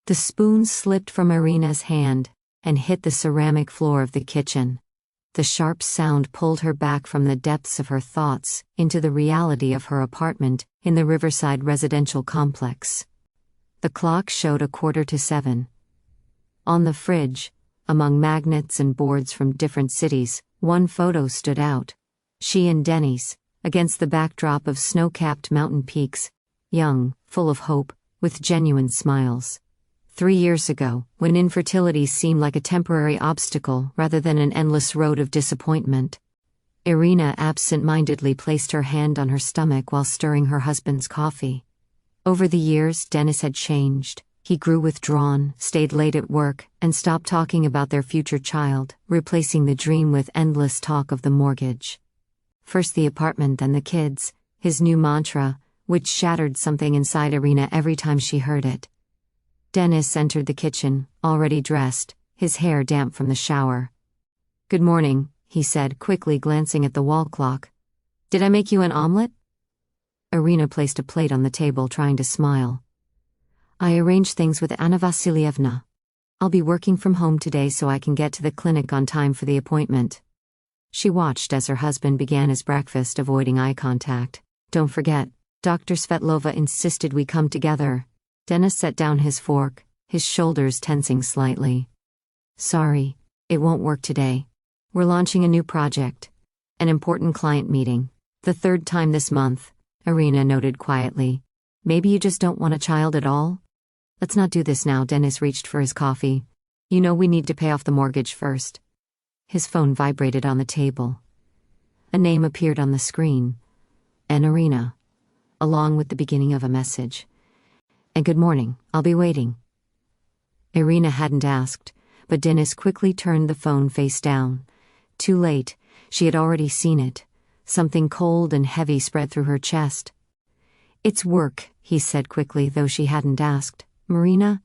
The spoon slipped from Irina's hand and hit the ceramic floor of the kitchen. The sharp sound pulled her back from the depths of her thoughts into the reality of her apartment in the Riverside residential complex. The clock showed 7:15. On the fridge, among magnets and boards from different cities, one photo stood out. She and Dennis, against the backdrop of snow-capped mountain peaks, young, full of hope, with genuine smiles. 3 years ago, when infertility seemed like a temporary obstacle rather than an endless road of disappointment. Irina absent-mindedly placed her hand on her stomach while stirring her husband's coffee. Over the years, Dennis had changed. He grew withdrawn, stayed late at work, and stopped talking about their future child, replacing the dream with endless talk of the mortgage. First the apartment, then the kids, his new mantra, which shattered something inside Irina every time she heard it. Dennis entered the kitchen, already dressed, his hair damp from the shower. "Good morning," he said, quickly glancing at the wall clock. "Did I make you an omelet?" Irina placed a plate on the table, trying to smile. "I arranged things with Anna Vasilyevna. I'll be working from home today so I can get to the clinic on time for the appointment." She watched as her husband began his breakfast, avoiding eye contact. "Don't forget, Dr. Svetlova insisted we come together." Dennis set down his fork, his shoulders tensing slightly. "Sorry, it won't work today. We're launching a new project. An important client meeting. The 3rd time this month," Irina noted quietly. "Maybe you just don't want a child at all?" "Let's not do this now." Dennis reached for his coffee. "You know we need to pay off the mortgage first." His phone vibrated on the table. A name appeared on the screen. And Irina, along with the beginning of a message. "And good morning, I'll be waiting." Irina hadn't asked, but Dennis quickly turned the phone face down. Too late, she had already seen it. Something cold and heavy spread through her chest. "It's work," he said quickly, though she hadn't asked. "Marina?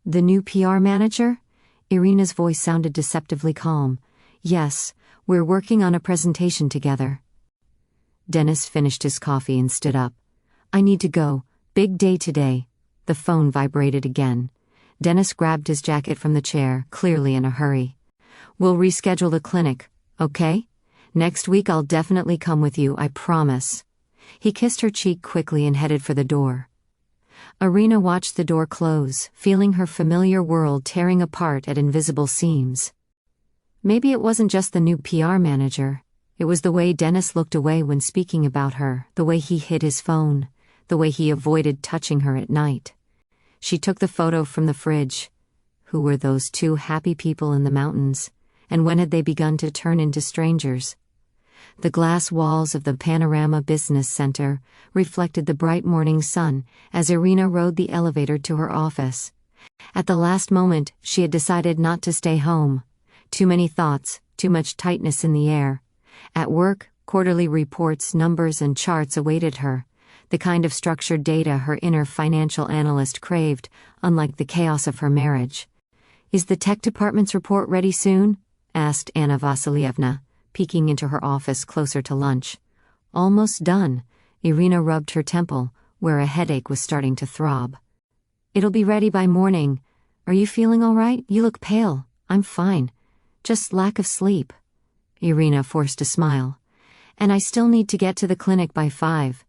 The new PR manager?" Irina's voice sounded deceptively calm. "Yes, we're working on a presentation together." Dennis finished his coffee and stood up. "I need to go. Big day today." The phone vibrated again. Dennis grabbed his jacket from the chair, clearly in a hurry. "We'll reschedule the clinic, okay? Next week I'll definitely come with you, I promise." He kissed her cheek quickly and headed for the door. Irina watched the door close, feeling her familiar world tearing apart at invisible seams. Maybe it wasn't just the new PR manager. It was the way Dennis looked away when speaking about her, the way he hid his phone, the way he avoided touching her at night. She took the photo from the fridge. Who were those two happy people in the mountains, and when had they begun to turn into strangers? The glass walls of the Panorama Business Center reflected the bright morning sun as Irina rode the elevator to her office. At the last moment, she had decided not to stay home. Too many thoughts, too much tightness in the air. At work, quarterly reports, numbers, and charts awaited her. The kind of structured data her inner financial analyst craved, unlike the chaos of her marriage. "Is the tech department's report ready soon?" asked Anna Vasilyevna, peeking into her office closer to lunch. "Almost done." Irina rubbed her temple, where a headache was starting to throb. "It'll be ready by morning. Are you feeling all right? You look pale." "I'm fine. Just lack of sleep." Irina forced a smile. "And I still need to get to the clinic by 5.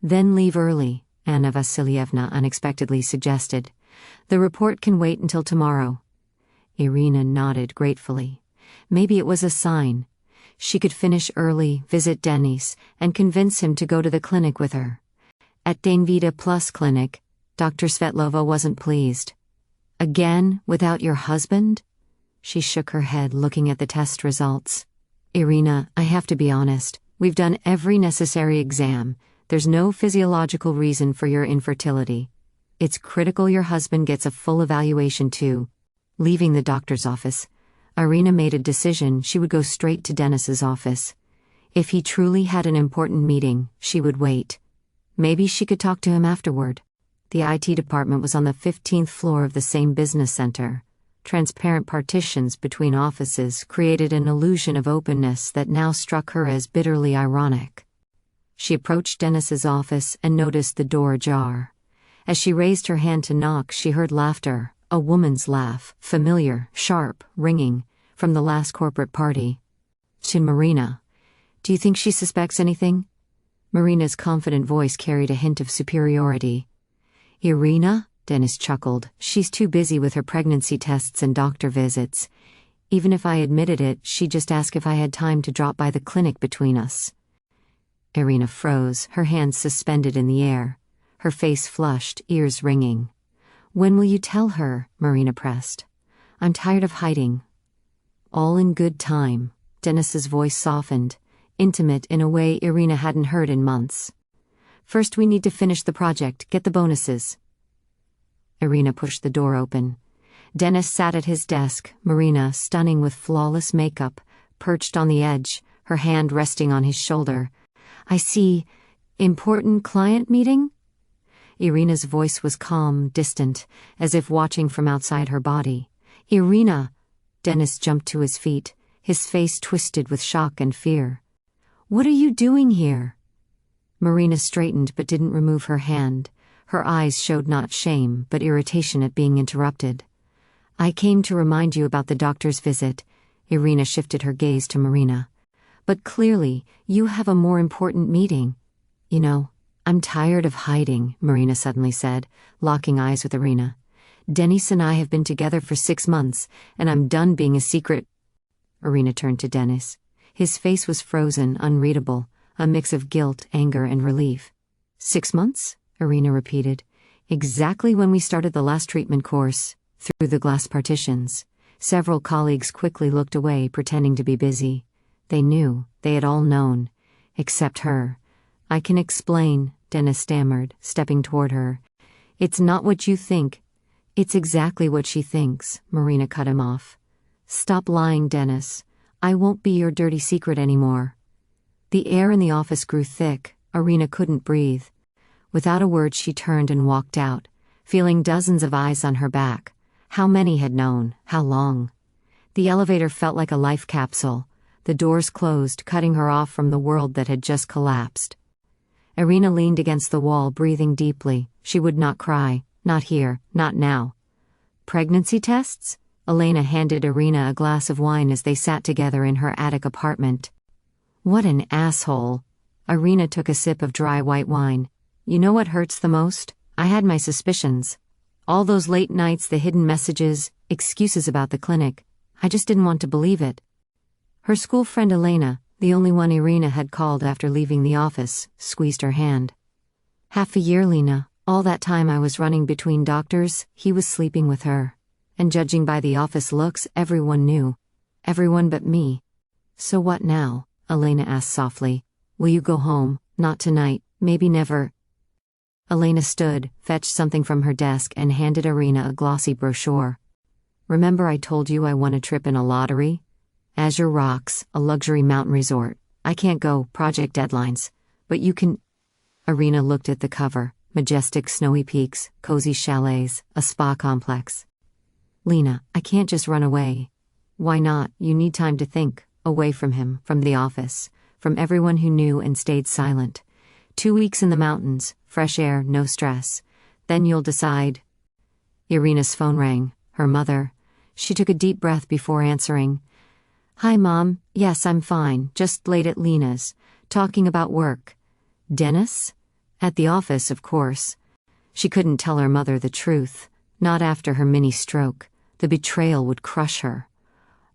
"Then leave early," Anna Vasilyevna unexpectedly suggested. "The report can wait until tomorrow." Irina nodded gratefully. Maybe it was a sign. She could finish early, visit Dennis, and convince him to go to the clinic with her. At Dainvita Plus Clinic, Dr. Svetlova wasn't pleased. "Again, without your husband?" She shook her head, looking at the test results. "Irina, I have to be honest. We've done every necessary exam. There's no physiological reason for your infertility. It's critical your husband gets a full evaluation too." Leaving the doctor's office, Irina made a decision she would go straight to Dennis's office. If he truly had an important meeting, she would wait. Maybe she could talk to him afterward. The IT department was on the 15th floor of the same business center. Transparent partitions between offices created an illusion of openness that now struck her as bitterly ironic. She approached Dennis's office and noticed the door ajar. As she raised her hand to knock, she heard laughter, A woman's laugh, familiar, sharp, ringing, from the last corporate party. "Chin Marina. Do you think she suspects anything?" Marina's confident voice carried a hint of superiority. "Irina?" Dennis chuckled. "She's too busy with her pregnancy tests and doctor visits. Even if I admitted it, she'd just ask if I had time to drop by the clinic between us." Irina froze, her hands suspended in the air. Her face flushed, ears ringing. "When will you tell her?" Marina pressed. "I'm tired of hiding." "All in good time." Dennis's voice softened, intimate in a way Irina hadn't heard in months. "First we need to finish the project, get the bonuses." Irina pushed the door open. Dennis sat at his desk, Marina, stunning with flawless makeup, perched on the edge, her hand resting on his shoulder. "I see. Important client meeting?" Irina's voice was calm, distant, as if watching from outside her body. "Irina!" Dennis jumped to his feet, his face twisted with shock and fear. "What are you doing here?" Marina straightened but didn't remove her hand. Her eyes showed not shame, but irritation at being interrupted. "I came to remind you about the doctor's visit." Irina shifted her gaze to Marina. "But clearly, you have a more important meeting." "You know, I'm tired of hiding," Marina suddenly said, locking eyes with Irina. "Dennis and I have been together for 6 months, and I'm done being a secret." Irina turned to Dennis. His face was frozen, unreadable, a mix of guilt, anger, and relief. 6 months? Irina repeated. "Exactly when we started the last treatment course." Through the glass partitions, several colleagues quickly looked away, pretending to be busy. They knew, they had all known. Except her. "I can explain," Dennis stammered, stepping toward her. "It's not what you think. It's exactly what she thinks," Marina cut him off. "Stop lying, Dennis. I won't be your dirty secret anymore." The air in the office grew thick. Irina couldn't breathe. Without a word she turned and walked out, feeling dozens of eyes on her back. How many had known? How long? The elevator felt like a life capsule. The doors closed, cutting her off from the world that had just collapsed. Irina leaned against the wall, breathing deeply. She would not cry. Not here, not now. "Pregnancy tests?" Elena handed Irina a glass of wine as they sat together in her attic apartment. "What an asshole." Irina took a sip of dry white wine. "You know what hurts the most? I had my suspicions. All those late nights, the hidden messages, excuses about the clinic. I just didn't want to believe it." Her school friend Elena, the only one Irina had called after leaving the office, squeezed her hand. "Half a year, Lena. All that time I was running between doctors, he was sleeping with her. And judging by the office looks, everyone knew. Everyone but me." "So what now?" Elena asked softly. "Will you go home? Not tonight, maybe never." Elena stood, fetched something from her desk and handed Irina a glossy brochure. "Remember I told you I won a trip in a lottery? Azure Rocks, a luxury mountain resort. I can't go, project deadlines. But you can..." Irina looked at the cover. Majestic snowy peaks, cozy chalets, a spa complex. "Lena, I can't just run away." "Why not? You need time to think. Away from him, from the office, from everyone who knew and stayed silent. 2 weeks in the mountains, fresh air, no stress. Then you'll decide." Irina's phone rang. Her mother. She took a deep breath before answering. "Hi, Mom. Yes, I'm fine. Just late at Lena's. Talking about work." "Dennis?" "At the office, of course." She couldn't tell her mother the truth. Not after her mini-stroke. The betrayal would crush her.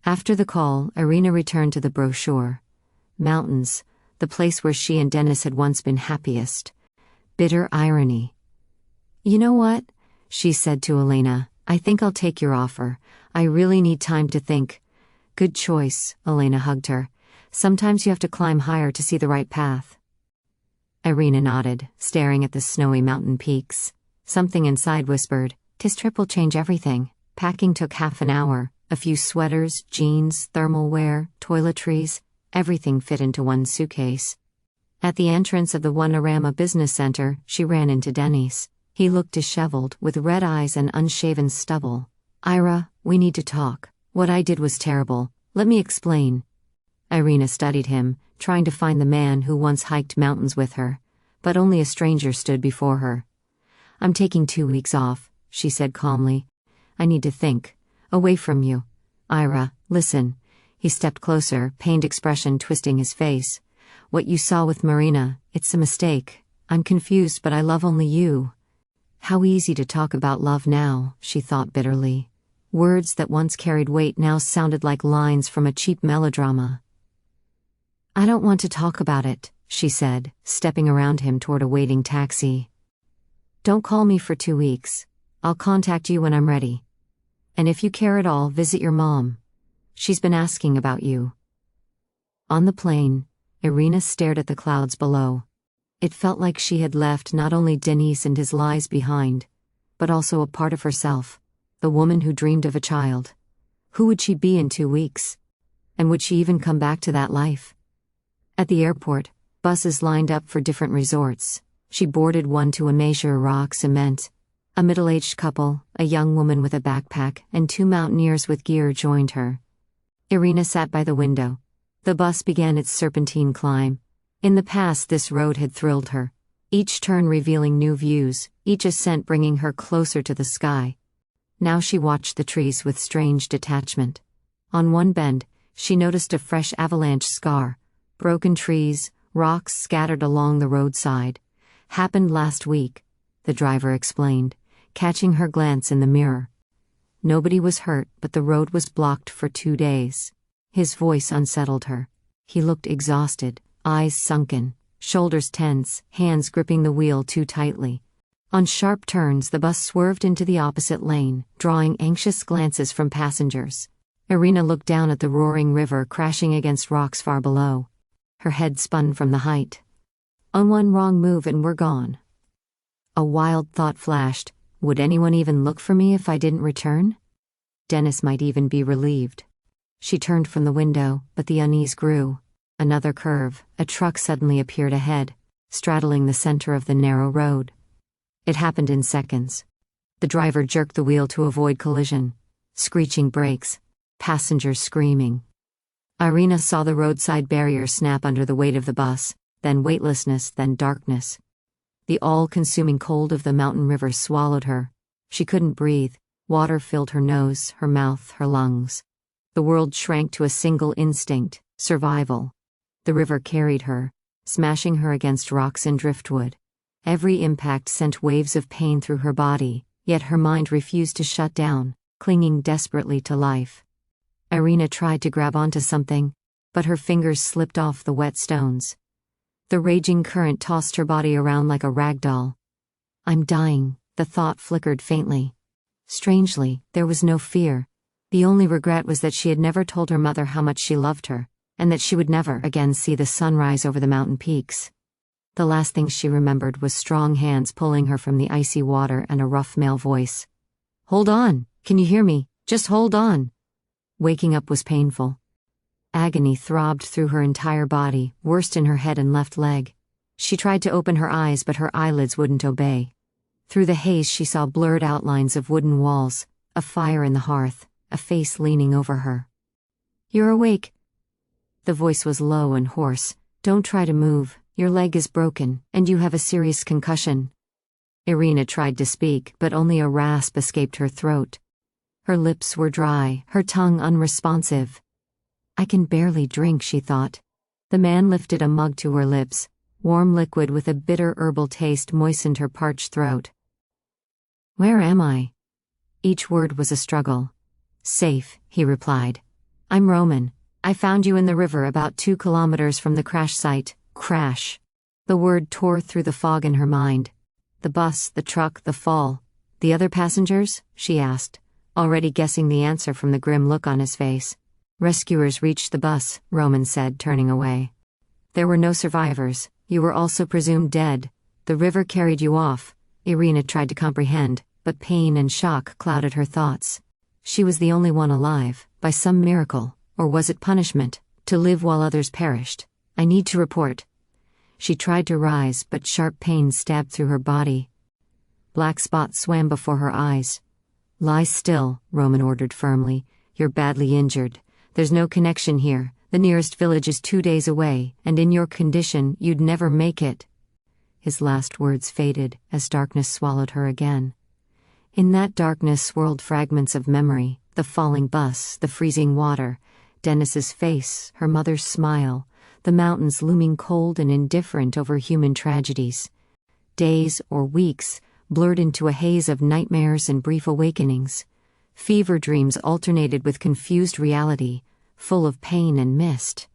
After the call, Irina returned to the brochure. Mountains, the place where she and Dennis had once been happiest. Bitter irony. "You know what?" she said to Elena. "I think I'll take your offer. I really need time to think." "Good choice," Elena hugged her. "Sometimes you have to climb higher to see the right path." Irina nodded, staring at the snowy mountain peaks. Something inside whispered, "This trip will change everything." Packing took half an hour. A few sweaters, jeans, thermal wear, toiletries, everything fit into one suitcase. At the entrance of the Wanorama Business Center, she ran into Dennis. He looked disheveled, with red eyes and unshaven stubble. "Ira, we need to talk. What I did was terrible. Let me explain." Irina studied him, trying to find the man who once hiked mountains with her. But only a stranger stood before her. "I'm taking 2 weeks off," she said calmly. I need to think. Away from you. Ira, listen. He stepped closer, pained expression twisting his face. What you saw with Marina, it's a mistake. I'm confused, but I love only you. How easy to talk about love now, she thought bitterly. Words that once carried weight now sounded like lines from a cheap melodrama. I don't want to talk about it, she said, stepping around him toward a waiting taxi. Don't call me for 2 weeks. I'll contact you when I'm ready. And if you care at all, visit your mom. She's been asking about you. On the plane, Irina stared at the clouds below. It felt like she had left not only Denise and his lies behind, but also a part of herself, the woman who dreamed of a child. Who would she be in 2 weeks? And would she even come back to that life? At the airport, buses lined up for different resorts. She boarded one to Amazure Rock Cement. A middle-aged couple, a young woman with a backpack, and 2 mountaineers with gear joined her. Irina sat by the window. The bus began its serpentine climb. In the past, this road had thrilled her. Each turn revealing new views, each ascent bringing her closer to the sky. Now she watched the trees with strange detachment. On one bend, she noticed a fresh avalanche scar. Broken trees, rocks scattered along the roadside. Happened last week, the driver explained, catching her glance in the mirror. Nobody was hurt, but the road was blocked for 2 days. His voice unsettled her. He looked exhausted, eyes sunken, shoulders tense, hands gripping the wheel too tightly. On sharp turns, the bus swerved into the opposite lane, drawing anxious glances from passengers. Irina looked down at the roaring river crashing against rocks far below. Her head spun from the height. On one wrong move and we're gone. A wild thought flashed. Would anyone even look for me if I didn't return? Dennis might even be relieved. She turned from the window, but the unease grew. Another curve, a truck suddenly appeared ahead, straddling the center of the narrow road. It happened in seconds. The driver jerked the wheel to avoid collision. Screeching brakes, passengers screaming. Irina saw the roadside barrier snap under the weight of the bus, then weightlessness, then darkness. The all-consuming cold of the mountain river swallowed her. She couldn't breathe. Water filled her nose, her mouth, her lungs. The world shrank to a single instinct, survival. The river carried her, smashing her against rocks and driftwood. Every impact sent waves of pain through her body, yet her mind refused to shut down, clinging desperately to life. Irina tried to grab onto something, but her fingers slipped off the wet stones. The raging current tossed her body around like a rag doll. I'm dying, the thought flickered faintly. Strangely, there was no fear. The only regret was that she had never told her mother how much she loved her, and that she would never again see the sun rise over the mountain peaks. The last thing she remembered was strong hands pulling her from the icy water and a rough male voice. Hold on, can you hear me? Just hold on. Waking up was painful. Agony throbbed through her entire body, worst in her head and left leg. She tried to open her eyes, but her eyelids wouldn't obey. Through the haze she saw blurred outlines of wooden walls, a fire in the hearth, a face leaning over her. You're awake. The voice was low and hoarse. Don't try to move, your leg is broken, and you have a serious concussion. Irina tried to speak, but only a rasp escaped her throat. Her lips were dry, her tongue unresponsive. I can barely drink, she thought. The man lifted a mug to her lips. Warm liquid with a bitter herbal taste moistened her parched throat. Where am I? Each word was a struggle. Safe, he replied. I'm Roman. I found you in the river about 2 kilometers from the crash site. Crash. The word tore through the fog in her mind. The bus, the truck, the fall. The other passengers? She asked, already guessing the answer from the grim look on his face. Rescuers reached the bus, Roman said, turning away. There were no survivors. You were also presumed dead. The river carried you off. Irina tried to comprehend, but pain and shock clouded her thoughts. She was the only one alive, by some miracle, or was it punishment, to live while others perished? I need to report. She tried to rise, but sharp pain stabbed through her body. Black spots swam before her eyes. Lie still, Roman ordered firmly. You're badly injured. There's no connection here. The nearest village is 2 days away, and in your condition, you'd never make it. His last words faded as darkness swallowed her again. In that darkness swirled fragments of memory, the falling bus, the freezing water, Dennis's face, her mother's smile, the mountains looming cold and indifferent over human tragedies. Days or weeks blurred into a haze of nightmares and brief awakenings. Fever dreams alternated with confused reality, full of pain and mist.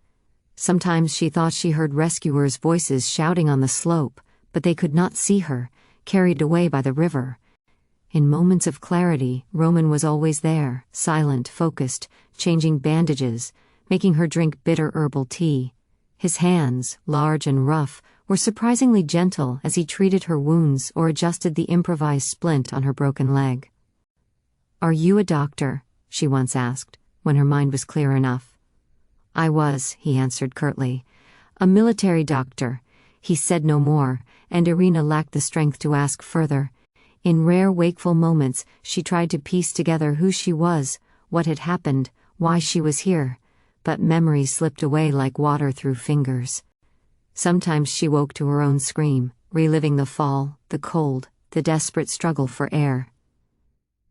Sometimes she thought she heard rescuers' voices shouting on the slope, but they could not see her, carried away by the river. In moments of clarity, Roman was always there, silent, focused, changing bandages, making her drink bitter herbal tea. His hands, large and rough, were surprisingly gentle as he treated her wounds or adjusted the improvised splint on her broken leg. "Are you a doctor?" she once asked, when her mind was clear enough. "I was," he answered curtly. "A military doctor." He said no more, and Irina lacked the strength to ask further. In rare wakeful moments, she tried to piece together who she was, what had happened, why she was here, but memories slipped away like water through fingers. Sometimes she woke to her own scream, reliving the fall, the cold, the desperate struggle for air.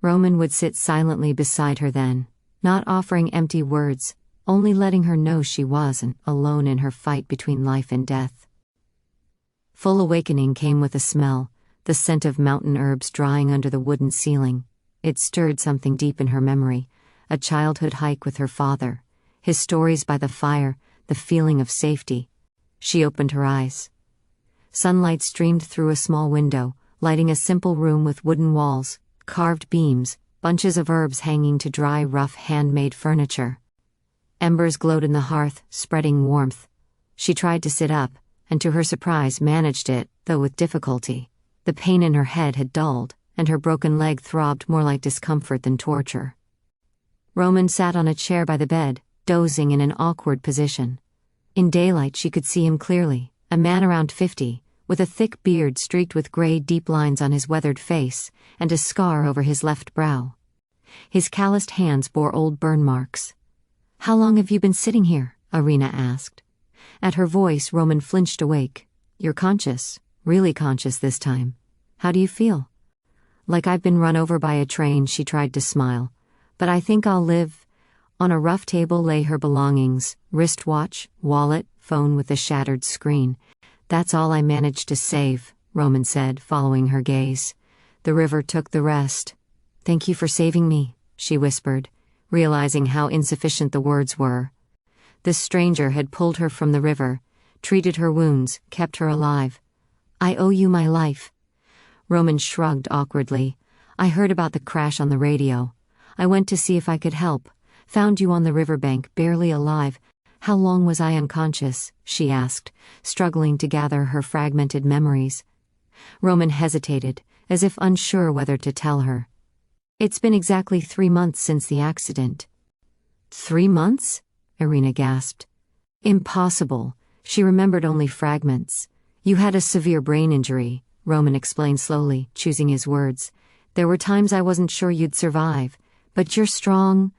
Roman would sit silently beside her then, not offering empty words, only letting her know she wasn't alone in her fight between life and death. Full awakening came with a smell, the scent of mountain herbs drying under the wooden ceiling. It stirred something deep in her memory, a childhood hike with her father, his stories by the fire, the feeling of safety. She opened her eyes. Sunlight streamed through a small window, lighting a simple room with wooden walls, carved beams, bunches of herbs hanging to dry, rough handmade furniture. Embers glowed in the hearth, spreading warmth. She tried to sit up, and to her surprise managed it, though with difficulty. The pain in her head had dulled, and her broken leg throbbed more like discomfort than torture. Roman sat on a chair by the bed, dozing in an awkward position. In daylight she could see him clearly, a man around 50, with a thick beard streaked with gray deep lines on his weathered face, and a scar over his left brow. His calloused hands bore old burn marks. "How long have you been sitting here?" Irina asked. At her voice, Roman flinched awake. "You're conscious, really conscious this time. How do you feel?" "Like I've been run over by a train," she tried to smile. "But I think I'll live." On a rough table lay her belongings, wristwatch, wallet, phone with a shattered screen. "That's all I managed to save," Roman said, following her gaze. "The river took the rest." "Thank you for saving me," she whispered, realizing how insufficient the words were. This stranger had pulled her from the river, treated her wounds, kept her alive. "I owe you my life." Roman shrugged awkwardly. "I heard about the crash on the radio. I went to see if I could help. Found you on the riverbank, barely alive." "How long was I unconscious?" she asked, struggling to gather her fragmented memories. Roman hesitated, as if unsure whether to tell her. "It's been exactly 3 months since the accident." "3 months?" Irina gasped. "Impossible." She remembered only fragments. "You had a severe brain injury," Roman explained slowly, choosing his words. "There were times I wasn't sure you'd survive, but you're strong."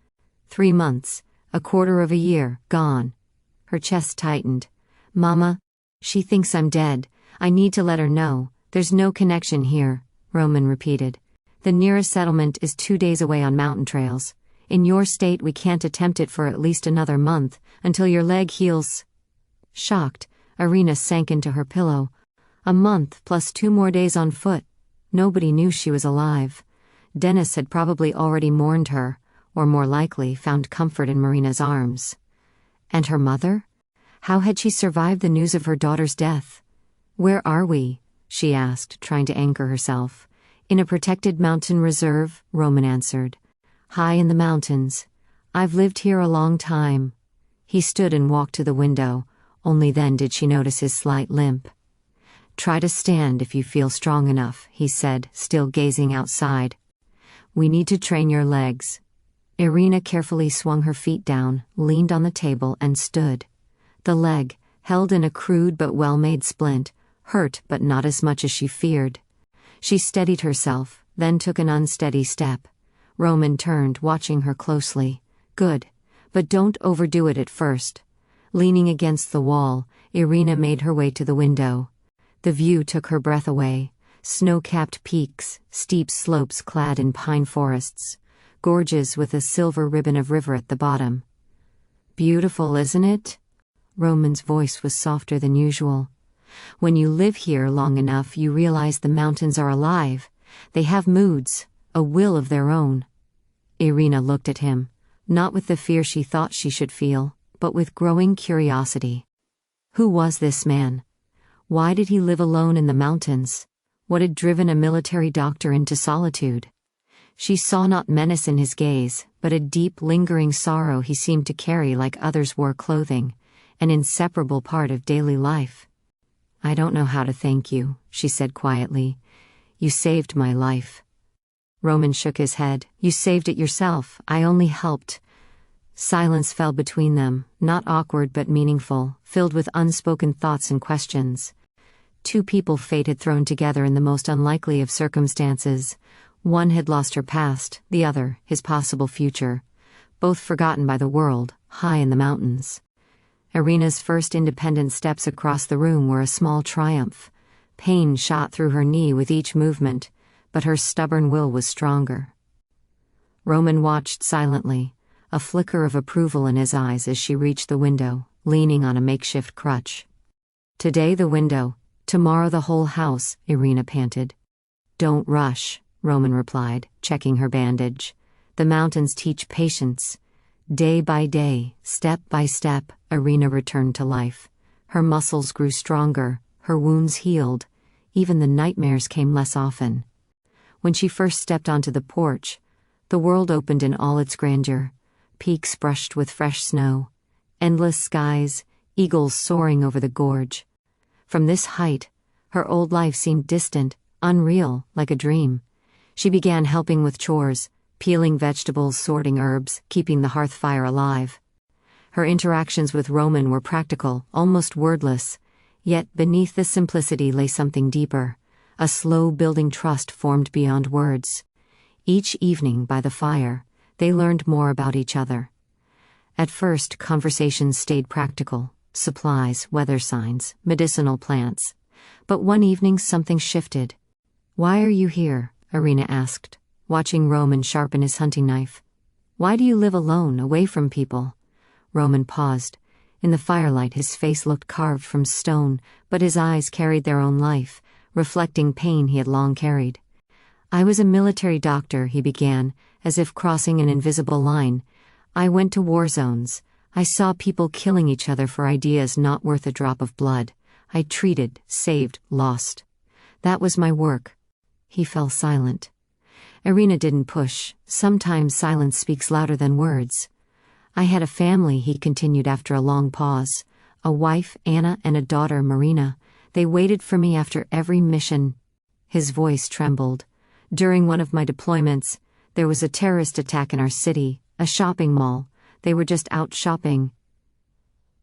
3 months, a quarter of a year, gone. Her chest tightened. "Mama, she thinks I'm dead. I need to let her know. There's no connection here," Roman repeated. "The nearest settlement is 2 days away on mountain trails. In your state we can't attempt it for at least another month, until your leg heals." Shocked, Irina sank into her pillow. A month plus 2 more days on foot. Nobody knew she was alive. Dennis had probably already mourned her, or more likely found comfort in Marina's arms. And her mother? How had she survived the news of her daughter's death? "Where are we?" she asked, trying to anchor herself. "In a protected mountain reserve," Roman answered. "High in the mountains. I've lived here a long time." He stood and walked to the window. Only then did she notice his slight limp. "Try to stand if you feel strong enough," he said, still gazing outside. "We need to train your legs." Irina carefully swung her feet down, leaned on the table, and stood. The leg, held in a crude but well-made splint, hurt but not as much as she feared. She steadied herself, then took an unsteady step. Roman turned, watching her closely. "Good. But don't overdo it at first." Leaning against the wall, Irina made her way to the window. The view took her breath away. Snow-capped peaks, steep slopes clad in pine forests, gorges with a silver ribbon of river at the bottom. Beautiful, isn't it? Roman's voice was softer than usual. When you live here long enough, you realize the mountains are alive. They have moods, a will of their own. Irina looked at him, not with the fear she thought she should feel, but with growing curiosity. Who was this man? Why did he live alone in the mountains? What had driven a military doctor into solitude? She saw not menace in his gaze, but a deep, lingering sorrow he seemed to carry like others wore clothing, an inseparable part of daily life. "I don't know how to thank you," she said quietly. "You saved my life." Roman shook his head. "You saved it yourself. I only helped." Silence fell between them, not awkward but meaningful, filled with unspoken thoughts and questions. Two people fate had thrown together in the most unlikely of circumstances. One had lost her past, the other, his possible future. Both forgotten by the world, high in the mountains. Irina's first independent steps across the room were a small triumph. Pain shot through her knee with each movement, but her stubborn will was stronger. Roman watched silently, a flicker of approval in his eyes as she reached the window, leaning on a makeshift crutch. "Today the window, tomorrow the whole house," Irina panted. "Don't rush," Roman replied, checking her bandage. "The mountains teach patience." Day by day, step by step, Irina returned to life. Her muscles grew stronger, her wounds healed, even the nightmares came less often. When she first stepped onto the porch, the world opened in all its grandeur. Peaks brushed with fresh snow, endless skies, eagles soaring over the gorge. From this height, her old life seemed distant, unreal, like a dream. She began helping with chores, peeling vegetables, sorting herbs, keeping the hearth fire alive. Her interactions with Roman were practical, almost wordless, yet beneath the simplicity lay something deeper, a slow-building trust formed beyond words. Each evening by the fire, they learned more about each other. At first, conversations stayed practical: supplies, weather signs, medicinal plants. But one evening something shifted. "Why are you here?" Irina asked, watching Roman sharpen his hunting knife. "Why do you live alone, away from people?" Roman paused. In the firelight his face looked carved from stone, but his eyes carried their own life, reflecting pain he had long carried. "I was a military doctor," he began, as if crossing an invisible line. "I went to war zones. I saw people killing each other for ideas not worth a drop of blood. I treated, saved, lost. That was my work." He fell silent. Irina didn't push. Sometimes silence speaks louder than words. "I had a family," he continued after a long pause. "A wife, Anna, and a daughter, Marina. They waited for me after every mission." His voice trembled. "During one of my deployments, there was a terrorist attack in our city, a shopping mall. They were just out shopping."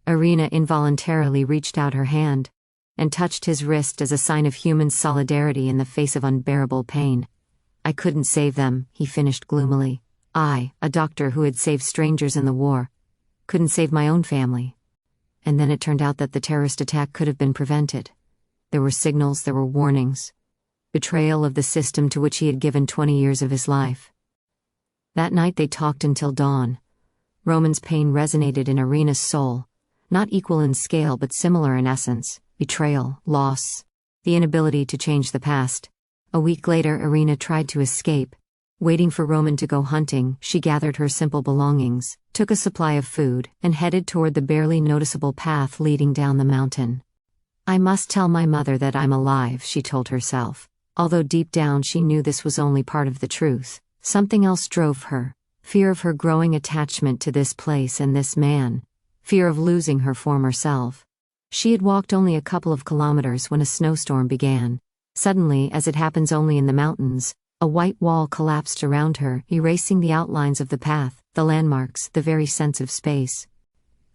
Irina involuntarily reached out her hand and touched his wrist as a sign of human solidarity in the face of unbearable pain. "I couldn't save them," he finished gloomily. "I, a doctor who had saved strangers in the war, couldn't save my own family." And then it turned out that the terrorist attack could have been prevented. There were signals, there were warnings. Betrayal of the system to which he had given 20 years of his life. That night they talked until dawn. Roman's pain resonated in Irina's soul, not equal in scale but similar in essence: betrayal, loss, the inability to change the past. A week later Irina tried to escape. Waiting for Roman to go hunting, she gathered her simple belongings, took a supply of food, and headed toward the barely noticeable path leading down the mountain. "I must tell my mother that I'm alive," she told herself, although deep down she knew this was only part of the truth. Something else drove her: fear of her growing attachment to this place and this man, fear of losing her former self. She had walked only a couple of kilometers when a snowstorm began. Suddenly, as it happens only in the mountains, a white wall collapsed around her, erasing the outlines of the path, the landmarks, the very sense of space.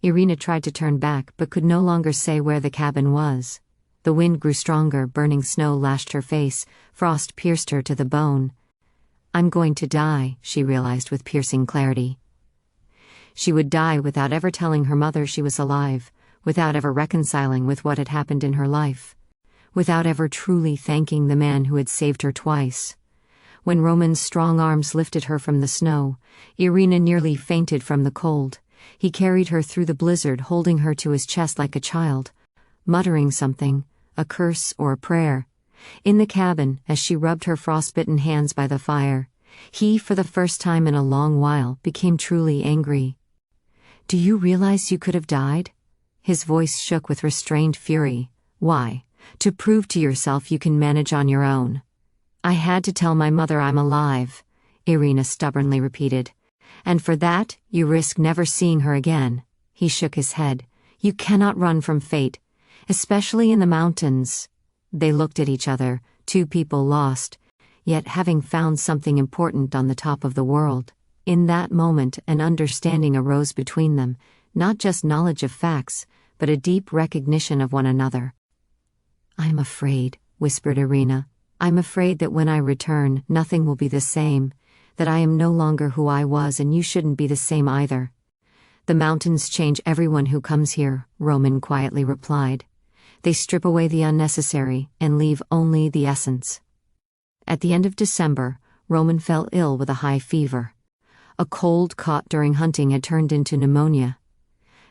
Irina tried to turn back but could no longer say where the cabin was. The wind grew stronger, burning snow lashed her face, frost pierced her to the bone. "I'm going to die," she realized with piercing clarity. She would die without ever telling her mother she was alive, without ever reconciling with what had happened in her life. without ever truly thanking the man who had saved her twice. When Roman's strong arms lifted her from the snow, Irina nearly fainted from the cold. He carried her through the blizzard, holding her to his chest like a child, muttering something, a curse or a prayer. In the cabin, as she rubbed her frostbitten hands by the fire, he, for the first time in a long while, became truly angry. "Do you realize you could have died?" His voice shook with restrained fury. "Why? To prove to yourself you can manage on your own." "I had to tell my mother I'm alive," Irina stubbornly repeated. "And for that, you risk never seeing her again." He shook his head. "You cannot run from fate, especially in the mountains." They looked at each other, two people lost, yet having found something important on the top of the world. In that moment, an understanding arose between them, not just knowledge of facts, but a deep recognition of one another. "I'm afraid," whispered Irina. "I'm afraid that when I return, nothing will be the same, that I am no longer who I was and you shouldn't be the same either." "The mountains change everyone who comes here," Roman quietly replied. "They strip away the unnecessary and leave only the essence." At the end of December, Roman fell ill with a high fever. A cold caught during hunting had turned into pneumonia.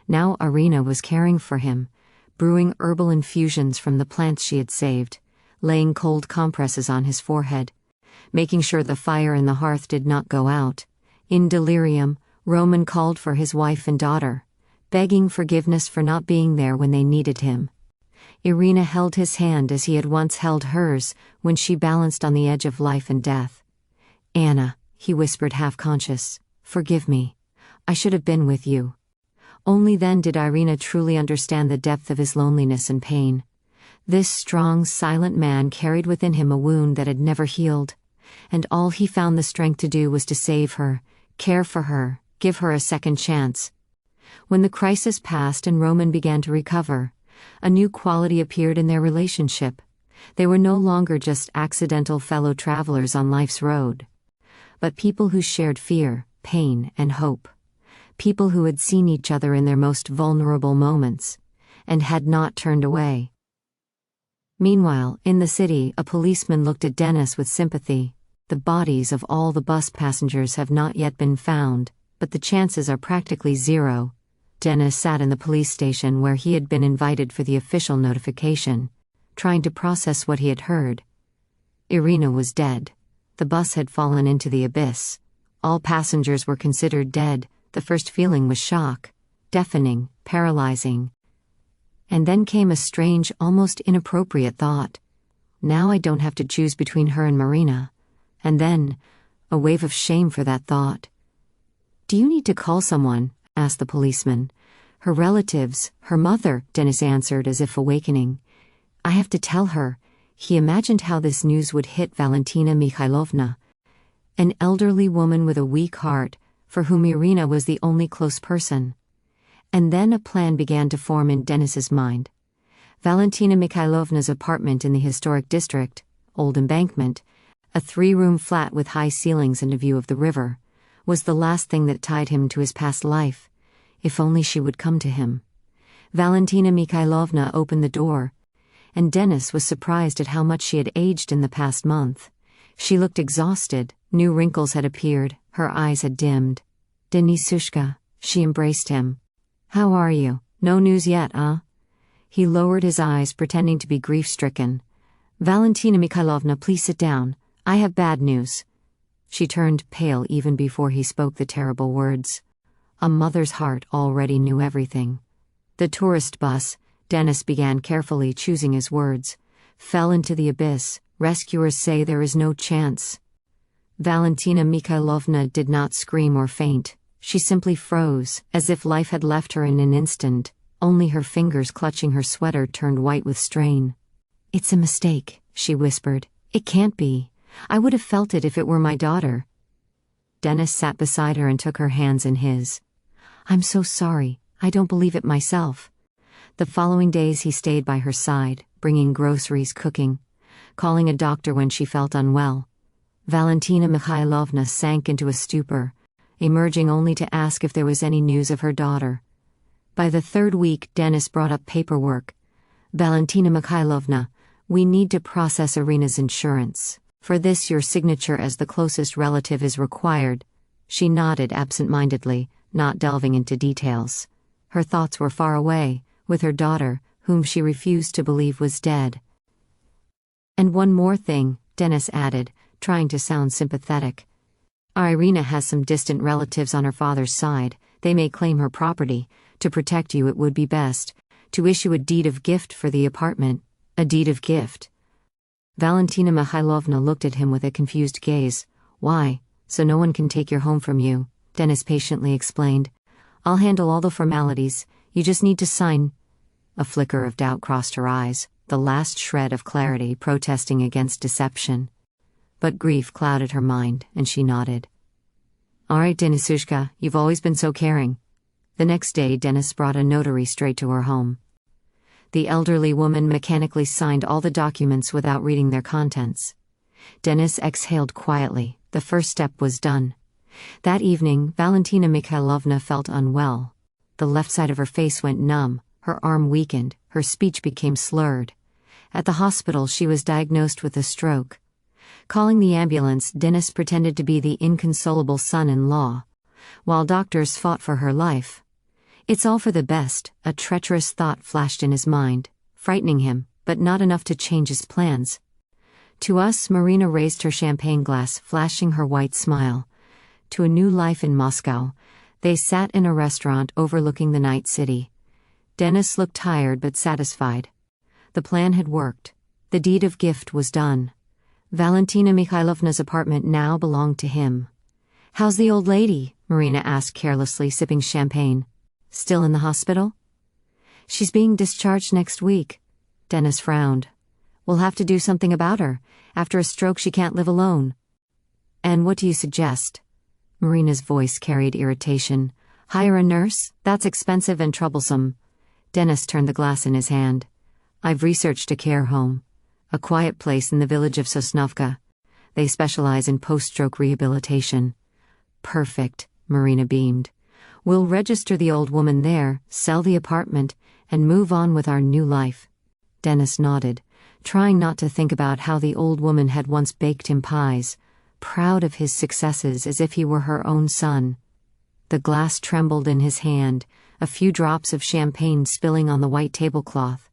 Now Irina was caring for him, brewing herbal infusions from the plants she had saved, laying cold compresses on his forehead, making sure the fire in the hearth did not go out. In delirium, Roman called for his wife and daughter, begging forgiveness for not being there when they needed him. Irina held his hand as he had once held hers when she balanced on the edge of life and death. "Anna," he whispered half-conscious, "forgive me. I should have been with you." Only then did Irina truly understand the depth of his loneliness and pain. This strong, silent man carried within him a wound that had never healed, and all he found the strength to do was to save her, care for her, give her a second chance. When the crisis passed and Roman began to recover, a new quality appeared in their relationship. They were no longer just accidental fellow travelers on life's road, but people who shared fear, pain, and hope. People who had seen each other in their most vulnerable moments, and had not turned away. Meanwhile, in the city, a policeman looked at Dennis with sympathy. "The bodies of all the bus passengers have not yet been found, but the chances are practically zero." Dennis sat in the police station where he had been invited for the official notification, trying to process what he had heard. Irina was dead. The bus had fallen into the abyss. All passengers were considered dead. The first feeling was shock, deafening, paralyzing. And then came a strange, almost inappropriate thought. Now I don't have to choose between her and Marina. And then, a wave of shame for that thought. "Do you need to call someone?" asked the policeman. "Her relatives, her mother," Dennis answered as if awakening. "I have to tell her." He imagined how this news would hit Valentina Mikhailovna, an elderly woman with a weak heart, for whom Irina was the only close person. And then a plan began to form in Dennis's mind. Valentina Mikhailovna's apartment in the historic district, Old Embankment, a 3-room flat with high ceilings and a view of the river, was the last thing that tied him to his past life. If only she would come to him. Valentina Mikhailovna opened the door, and Dennis was surprised at how much she had aged in the past month. She looked exhausted, new wrinkles had appeared, her eyes had dimmed. "Denisushka," she embraced him. "How are you? No news yet, huh?" He lowered his eyes, pretending to be grief-stricken. "Valentina Mikhailovna, please sit down. I have bad news." She turned pale even before he spoke the terrible words. A mother's heart already knew everything. "The tourist bus," Dennis began carefully choosing his words, "fell into the abyss. Rescuers say there is no chance." Valentina Mikhailovna did not scream or faint. She simply froze, as if life had left her in an instant. Only her fingers clutching her sweater turned white with strain. "It's a mistake," she whispered. "It can't be. I would have felt it if it were my daughter." Dennis sat beside her and took her hands in his. "I'm so sorry. I don't believe it myself." The following days he stayed by her side, bringing groceries, cooking, calling a doctor when she felt unwell. Valentina Mikhailovna sank into a stupor, emerging only to ask if there was any news of her daughter. By the 3rd week, Dennis brought up paperwork. "Valentina Mikhailovna, We need to process Irina's insurance. For this, your signature as the closest relative is required." She nodded absent-mindedly, not delving into details. Her thoughts were far away, with her daughter, whom she refused to believe was dead. "And one more thing," Dennis added, trying to sound sympathetic. "Irina has some distant relatives on her father's side. They may claim her property. To protect you, it would be best to issue a deed of gift for the apartment." "A deed of gift?" Valentina Mikhailovna looked at him with a confused gaze. "Why? So no one can take your home from you," Dennis patiently explained. "I'll handle all the formalities. You just need to sign." A flicker of doubt crossed her eyes, the last shred of clarity protesting against deception. But grief clouded her mind, and she nodded. "All right, Denisushka, you've always been so caring." The next day, Dennis brought a notary straight to her home. The elderly woman mechanically signed all the documents without reading their contents. Dennis exhaled quietly. The first step was done. That evening, Valentina Mikhailovna felt unwell. The left side of her face went numb, her arm weakened, her speech became slurred. At the hospital, she was diagnosed with a stroke. Calling the ambulance, Dennis pretended to be the inconsolable son-in-law, while doctors fought for her life. "It's all for the best," a treacherous thought flashed in his mind, frightening him, but not enough to change his plans. To us, Marina raised her champagne glass, flashing her white smile. To a new life in Moscow. They sat in a restaurant overlooking the night city. Dennis looked tired but satisfied. The plan had worked. The deed of gift was done. Valentina Mikhailovna's apartment now belonged to him. "How's the old lady?" Marina asked carelessly, sipping champagne. "Still in the hospital?" "She's being discharged next week." Dennis frowned. "We'll have to do something about her. After a stroke, she can't live alone." "And what do you suggest?" Marina's voice carried irritation. "Hire a nurse? That's expensive and troublesome." Dennis turned the glass in his hand. "I've researched a care home. A quiet place in the village of Sosnovka. They specialize in post-stroke rehabilitation." "Perfect," Marina beamed. "We'll register the old woman there, sell the apartment, and move on with our new life." Dennis nodded, trying not to think about how the old woman had once baked him pies, proud of his successes as if he were her own son. The glass trembled in his hand, a few drops of champagne spilling on the white tablecloth.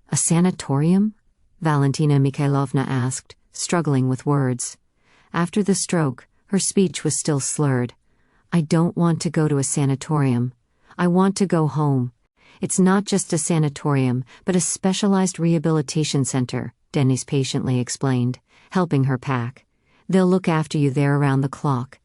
"A sanatorium?" Valentina Mikhailovna asked, struggling with words. After the stroke, her speech was still slurred. "I don't want to go to a sanatorium. I want to go home. It's not just a sanatorium, but a specialized rehabilitation center," Dennis patiently explained, helping her pack. "They'll look after you there around the clock.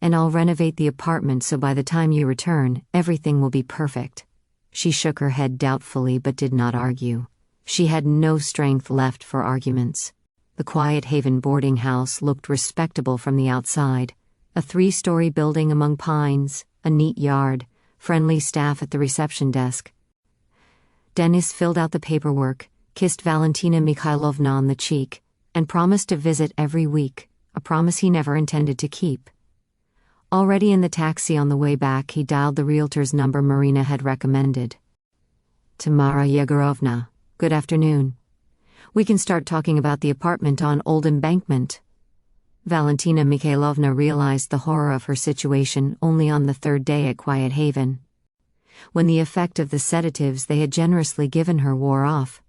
And I'll renovate the apartment so by the time you return, everything will be perfect." She shook her head doubtfully but did not argue. She had no strength left for arguments. The Quiet Haven boarding house looked respectable from the outside. A 3-story building among pines, a neat yard, friendly staff at the reception desk. Dennis filled out the paperwork, kissed Valentina Mikhailovna on the cheek, and promised to visit every week, a promise he never intended to keep. Already in the taxi on the way back, he dialed the realtor's number Marina had recommended. "Tamara Yegorovna, good afternoon. We can start talking about the apartment on Old Embankment." Valentina Mikhailovna realized the horror of her situation only on the third day at Quiet Haven. When the effect of the sedatives they had generously given her wore off,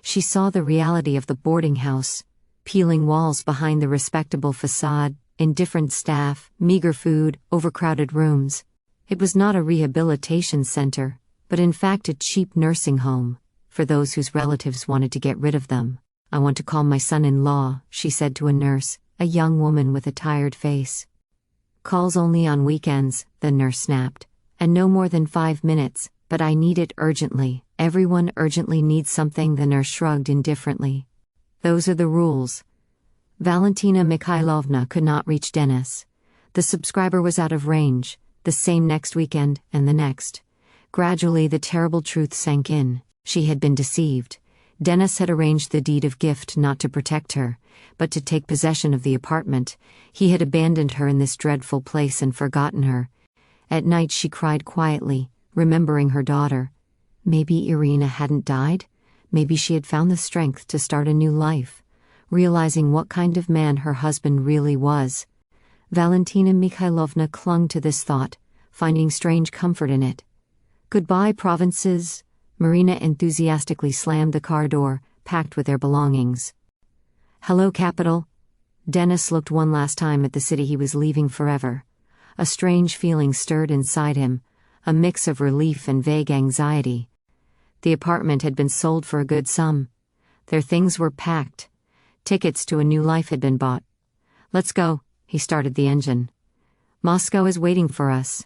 she saw the reality of the boarding house, peeling walls behind the respectable facade, indifferent staff, meager food, overcrowded rooms. It was not a rehabilitation center, but in fact a cheap nursing home, for those whose relatives wanted to get rid of them. "I want to call my son-in-law," she said to a nurse, a young woman with a tired face. "Calls only on weekends," the nurse snapped. "And no more than 5 minutes, but I need it urgently." "Everyone urgently needs something," the nurse shrugged indifferently. "Those are the rules." Valentina Mikhailovna could not reach Dennis. The subscriber was out of range, the same next weekend, and the next. Gradually the terrible truth sank in. She had been deceived. Dennis had arranged the deed of gift not to protect her, but to take possession of the apartment. He had abandoned her in this dreadful place and forgotten her. At night she cried quietly, remembering her daughter. Maybe Irina hadn't died? Maybe she had found the strength to start a new life, realizing what kind of man her husband really was. Valentina Mikhailovna clung to this thought, finding strange comfort in it. "Goodbye, provinces." Marina enthusiastically slammed the car door, packed with their belongings. "Hello, capital." Dennis looked one last time at the city he was leaving forever. A strange feeling stirred inside him, a mix of relief and vague anxiety. The apartment had been sold for a good sum. Their things were packed. Tickets to a new life had been bought. "Let's go," he started the engine. "Moscow is waiting for us."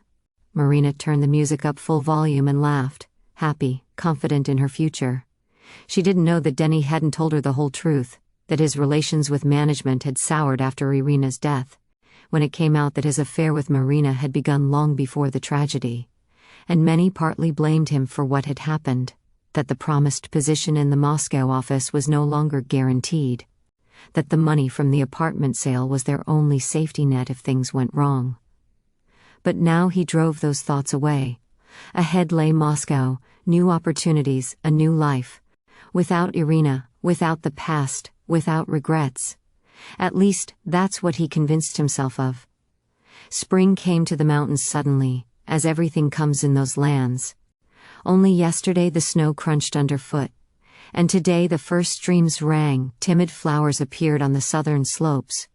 Marina turned the music up full volume and laughed, happy, confident in her future. She didn't know that Denny hadn't told her the whole truth, that his relations with management had soured after Irina's death, when it came out that his affair with Marina had begun long before the tragedy. And many partly blamed him for what had happened, that the promised position in the Moscow office was no longer guaranteed, that the money from the apartment sale was their only safety net if things went wrong. But now he drove those thoughts away. Ahead lay Moscow, new opportunities, a new life. Without Irina, without the past, without regrets. At least, that's what he convinced himself of. Spring came to the mountains suddenly, as everything comes in those lands. Only yesterday the snow crunched underfoot, and today the first streams rang, timid flowers appeared on the southern slopes,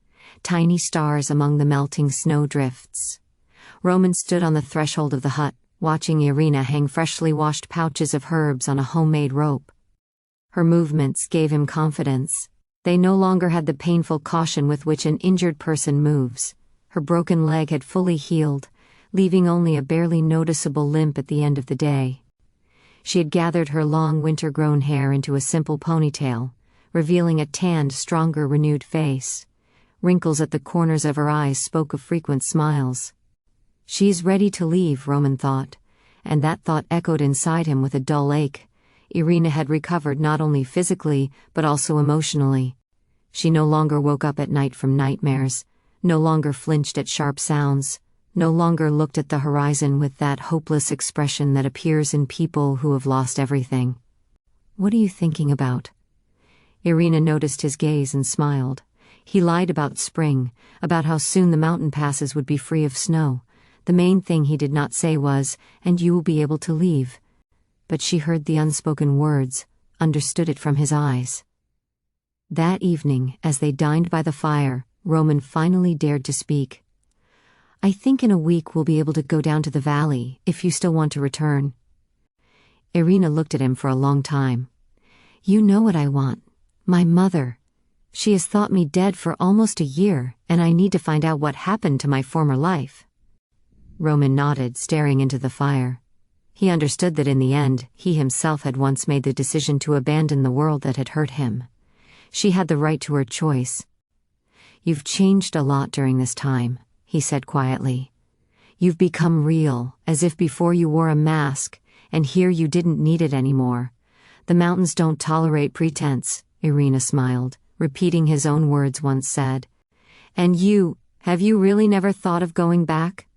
tiny stars among the melting snowdrifts. Roman stood on the threshold of the hut, watching Irina hang freshly washed pouches of herbs on a homemade rope. Her movements gave him confidence. They no longer had the painful caution with which an injured person moves. Her broken leg had fully healed, leaving only a barely noticeable limp at the end of the day. She had gathered her long winter-grown hair into a simple ponytail, revealing a tanned, stronger, renewed face. Wrinkles at the corners of her eyes spoke of frequent smiles. "She's ready to leave," Roman thought, and that thought echoed inside him with a dull ache. Irina had recovered not only physically, but also emotionally. She no longer woke up at night from nightmares, no longer flinched at sharp sounds, no longer looked at the horizon with that hopeless expression that appears in people who have lost everything. "What are you thinking about?" Irina noticed his gaze and smiled. He lied about spring, about how soon the mountain passes would be free of snow. The main thing he did not say was, "And you will be able to leave." But she heard the unspoken words, understood it from his eyes. That evening, as they dined by the fire, Roman finally dared to speak. "I think in a week we'll be able to go down to the valley, if you still want to return." Irina looked at him for a long time. "You know what I want. My mother. She has thought me dead for almost a year, and I need to find out what happened to my former life." Roman nodded, staring into the fire. He understood that in the end, he himself had once made the decision to abandon the world that had hurt him. She had the right to her choice. "You've changed a lot during this time," he said quietly. "You've become real, as if before you wore a mask, and here you didn't need it anymore. The mountains don't tolerate pretense," Irina smiled, repeating his own words once said. "And have you really never thought of going back?"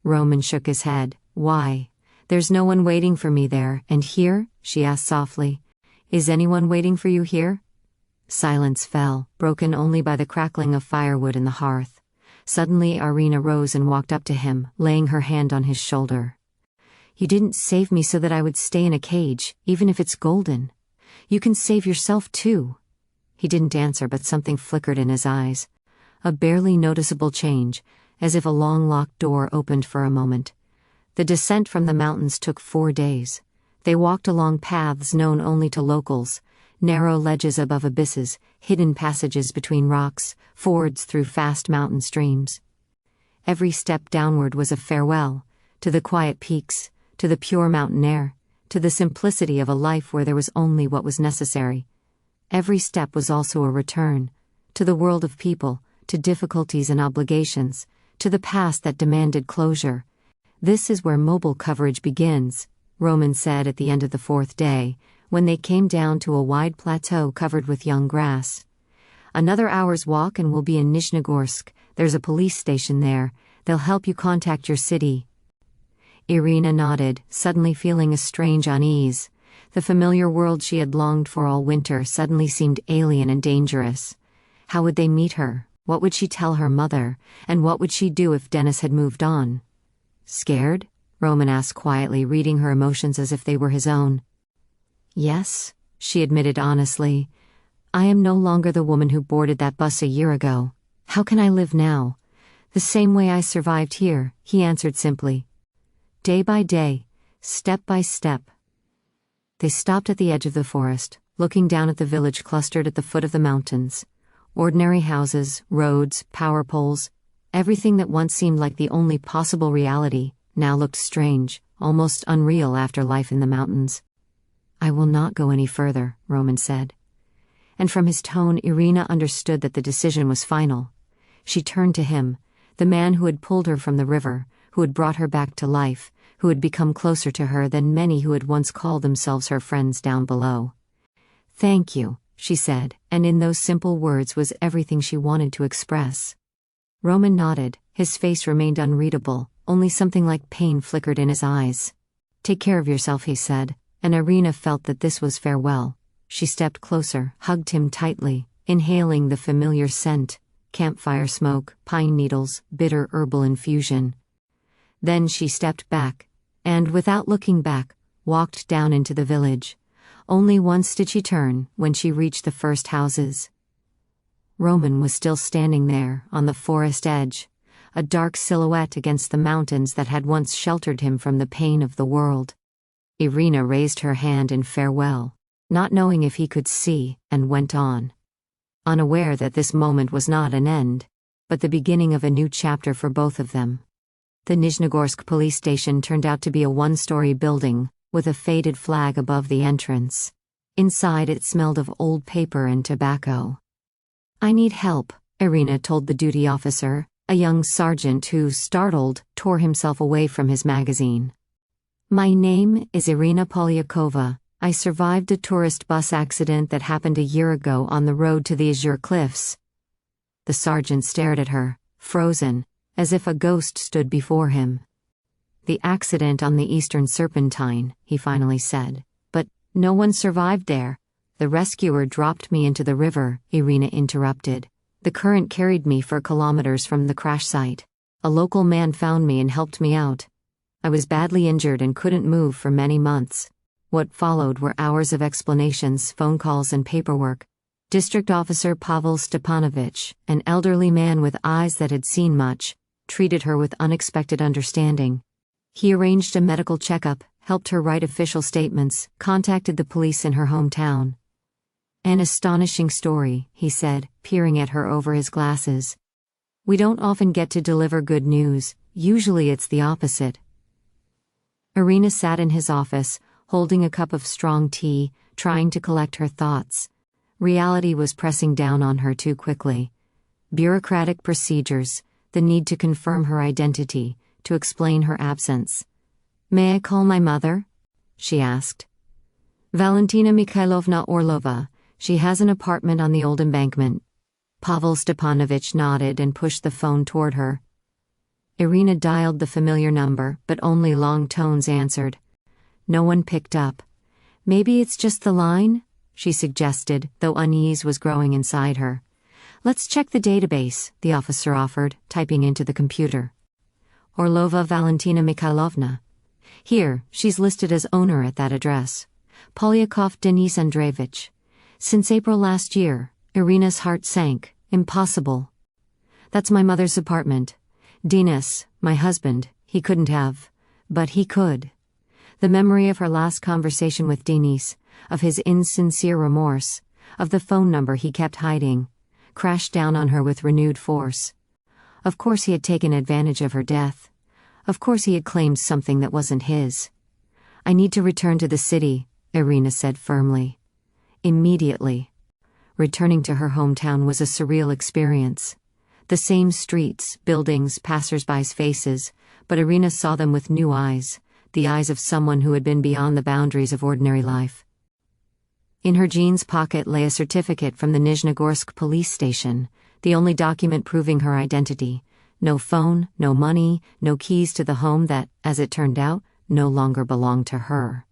Roman shook his head. "Why? There's no one waiting for me there, and here?" she asked softly. "Is anyone waiting for you here?" Silence fell, broken only by the crackling of firewood in the hearth. Suddenly Irina rose and walked up to him, laying her hand on his shoulder. "You didn't save me so that I would stay in a cage, even if it's golden. You can save yourself too." He didn't answer, but something flickered in his eyes. A barely noticeable change, as if a long locked door opened for a moment. The descent from the mountains took 4 days. They walked along paths known only to locals, narrow ledges above abysses, hidden passages between rocks, fords through fast mountain streams. Every step downward was a farewell, to the quiet peaks, to the pure mountain air, to the simplicity of a life where there was only what was necessary. Every step was also a return, to the world of people, to difficulties and obligations, to the past that demanded closure. "This is where mobile coverage begins," Roman said at the end of the 4th day, when they came down to a wide plateau covered with young grass. "Another hour's walk and we'll be in Nizhnegorsk. There's a police station there. They'll help you contact your city." Irina nodded, suddenly feeling a strange unease. The familiar world she had longed for all winter suddenly seemed alien and dangerous. How would they meet her? What would she tell her mother? And what would she do if Dennis had moved on? Scared? Roman asked quietly, reading her emotions as if they were his own. Yes, she admitted honestly. I am no longer the woman who boarded that bus a year ago. How can I live now? The same way I survived here, he answered simply. Day by day, step by step. They stopped at the edge of the forest, looking down at the village clustered at the foot of the mountains. Ordinary houses, roads, power poles, everything that once seemed like the only possible reality, now looked strange, almost unreal after life in the mountains. I will not go any further, Roman said. And from his tone, Irina understood that the decision was final. She turned to him, the man who had pulled her from the river, who had brought her back to life, who had become closer to her than many who had once called themselves her friends down below. Thank you, she said, and in those simple words was everything she wanted to express. Roman nodded, his face remained unreadable, only something like pain flickered in his eyes. Take care of yourself, he said, and Irina felt that this was farewell. She stepped closer, hugged him tightly, inhaling the familiar scent, campfire smoke, pine needles, bitter herbal infusion. Then she stepped back, and without looking back, walked down into the village. Only once did she turn, when she reached the first houses. Roman was still standing there, on the forest edge, a dark silhouette against the mountains that had once sheltered him from the pain of the world. Irina raised her hand in farewell, not knowing if he could see, and went on. Unaware that this moment was not an end, but the beginning of a new chapter for both of them. The Nizhnegorsk police station turned out to be a one-story building, with a faded flag above the entrance. Inside it smelled of old paper and tobacco. I need help, Irina told the duty officer, a young sergeant who, startled, tore himself away from his magazine. My name is Irina Polyakova. I survived a tourist bus accident that happened a year ago on the road to the Azure Cliffs. The sergeant stared at her, frozen, as if a ghost stood before him. The accident on the Eastern Serpentine, he finally said. But no one survived there. The rescuer dropped me into the river, Irina interrupted. The current carried me for kilometers from the crash site. A local man found me and helped me out. I was badly injured and couldn't move for many months. What followed were hours of explanations, phone calls and paperwork. District Officer Pavel Stepanovich, an elderly man with eyes that had seen much, treated her with unexpected understanding. He arranged a medical checkup, helped her write official statements, contacted the police in her hometown. An astonishing story, he said, peering at her over his glasses. We don't often get to deliver good news, usually it's the opposite. Irina sat in his office, holding a cup of strong tea, trying to collect her thoughts. Reality was pressing down on her too quickly. Bureaucratic procedures, the need to confirm her identity, to explain her absence. May I call my mother? She asked. Valentina Mikhailovna Orlova. She has an apartment on the old embankment. Pavel Stepanovich nodded and pushed the phone toward her. Irina dialed the familiar number, but only long tones answered. No one picked up. Maybe it's just the line? She suggested, though unease was growing inside her. Let's check the database, the officer offered, typing into the computer. Orlova Valentina Mikhailovna. Here, she's listed as owner at that address. Polyakov Denis Andreevich. Since April last year, Irina's heart sank. Impossible. That's my mother's apartment. Denis, my husband, he couldn't have. But he could. The memory of her last conversation with Denis, of his insincere remorse, of the phone number he kept hiding, crashed down on her with renewed force. Of course he had taken advantage of her death. Of course he had claimed something that wasn't his. I need to return to the city, Irina said firmly. Immediately. Returning to her hometown was a surreal experience. The same streets, buildings, passers-by's faces, but Irina saw them with new eyes, the eyes of someone who had been beyond the boundaries of ordinary life. In her jeans pocket lay a certificate from the Nizhnegorsk police station, the only document proving her identity. No phone, no money, no keys to the home that, as it turned out, no longer belonged to her.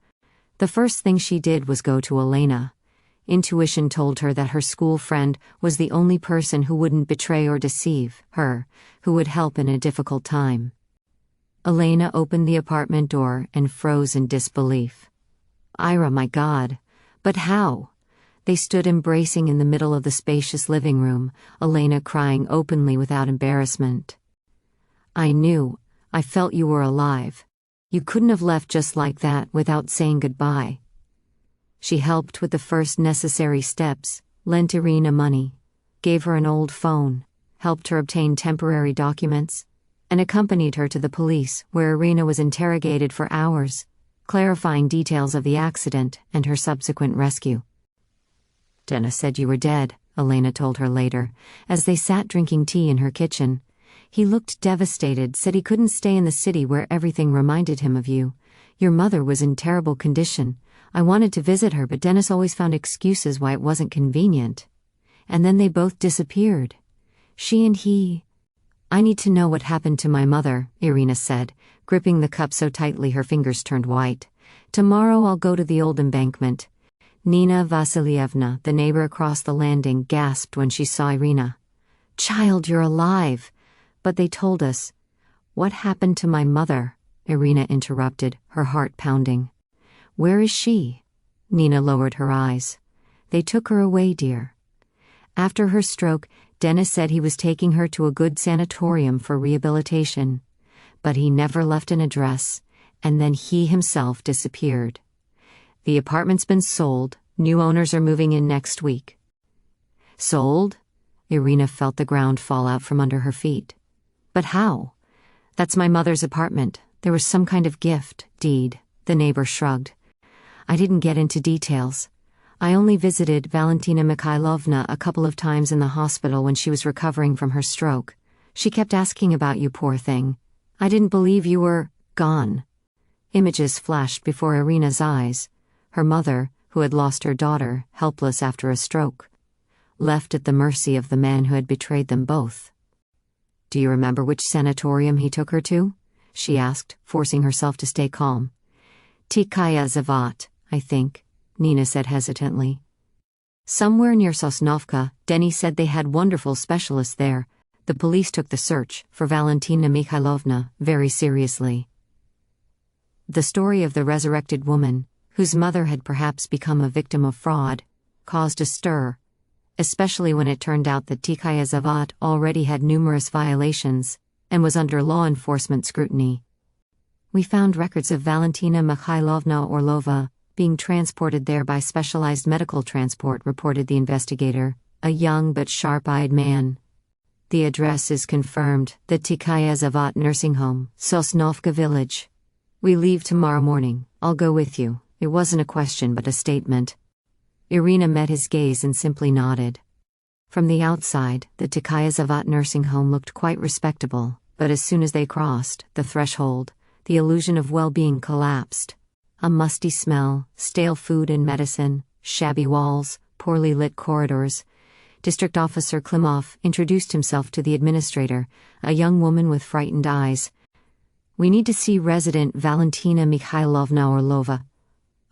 The first thing she did was go to Elena. Intuition told her that her school friend was the only person who wouldn't betray or deceive her, who would help in a difficult time. Elena opened the apartment door and froze in disbelief. Ira, my God. But how? They stood embracing in the middle of the spacious living room, Elena crying openly without embarrassment. I felt you were alive. You couldn't have left just like that without saying goodbye. She helped with the first necessary steps, lent Irina money, gave her an old phone, helped her obtain temporary documents, and accompanied her to the police, where Irina was interrogated for hours, clarifying details of the accident and her subsequent rescue. Dennis said you were dead, Elena told her later, as they sat drinking tea in her kitchen. He looked devastated, said he couldn't stay in the city where everything reminded him of you. Your mother was in terrible condition. I wanted to visit her, but Dennis always found excuses why it wasn't convenient. And then they both disappeared. She and he. I need to know what happened to my mother, Irina said, gripping the cup so tightly her fingers turned white. Tomorrow I'll go to the old embankment. Nina Vasilievna, the neighbor across the landing, gasped when she saw Irina. Child, you're alive. But they told us. What happened to my mother? Irina interrupted, her heart pounding. Where is she? Nina lowered her eyes. They took her away, dear. After her stroke, Dennis said he was taking her to a good sanatorium for rehabilitation. But he never left an address, and then he himself disappeared. The apartment's been sold. New owners are moving in next week. Sold? Irina felt the ground fall out from under her feet. But how? That's my mother's apartment. There was some kind of gift, deed. The neighbor shrugged. I didn't get into details. I only visited Valentina Mikhailovna a couple of times in the hospital when she was recovering from her stroke. She kept asking about you, poor thing. I didn't believe you were gone. Images flashed before Irina's eyes. Her mother, who had lost her daughter, helpless after a stroke. Left at the mercy of the man who had betrayed them both. Do you remember which sanatorium he took her to? She asked, forcing herself to stay calm. Tikaya Zavat, I think, Nina said hesitantly. Somewhere near Sosnovka. Denny said they had wonderful specialists there. The police took the search for Valentina Mikhailovna very seriously. The story of the resurrected woman, whose mother had perhaps become a victim of fraud, caused a stir, especially when it turned out that Tikaya Zavat already had numerous violations and was under law enforcement scrutiny. We found records of Valentina Mikhailovna Orlova being transported there by specialized medical transport, reported the investigator, a young but sharp-eyed man. The address is confirmed, the Tikaya Zavat nursing home, Sosnovka village. We leave tomorrow morning. I'll go with you. It wasn't a question but a statement. Irina met his gaze and simply nodded. From the outside, the Tikaya Zavat nursing home looked quite respectable, but as soon as they crossed the threshold, the illusion of well-being collapsed. A musty smell, stale food and medicine, shabby walls, poorly lit corridors. District Officer Klimov introduced himself to the administrator, a young woman with frightened eyes. We need to see resident Valentina Mikhailovna Orlova.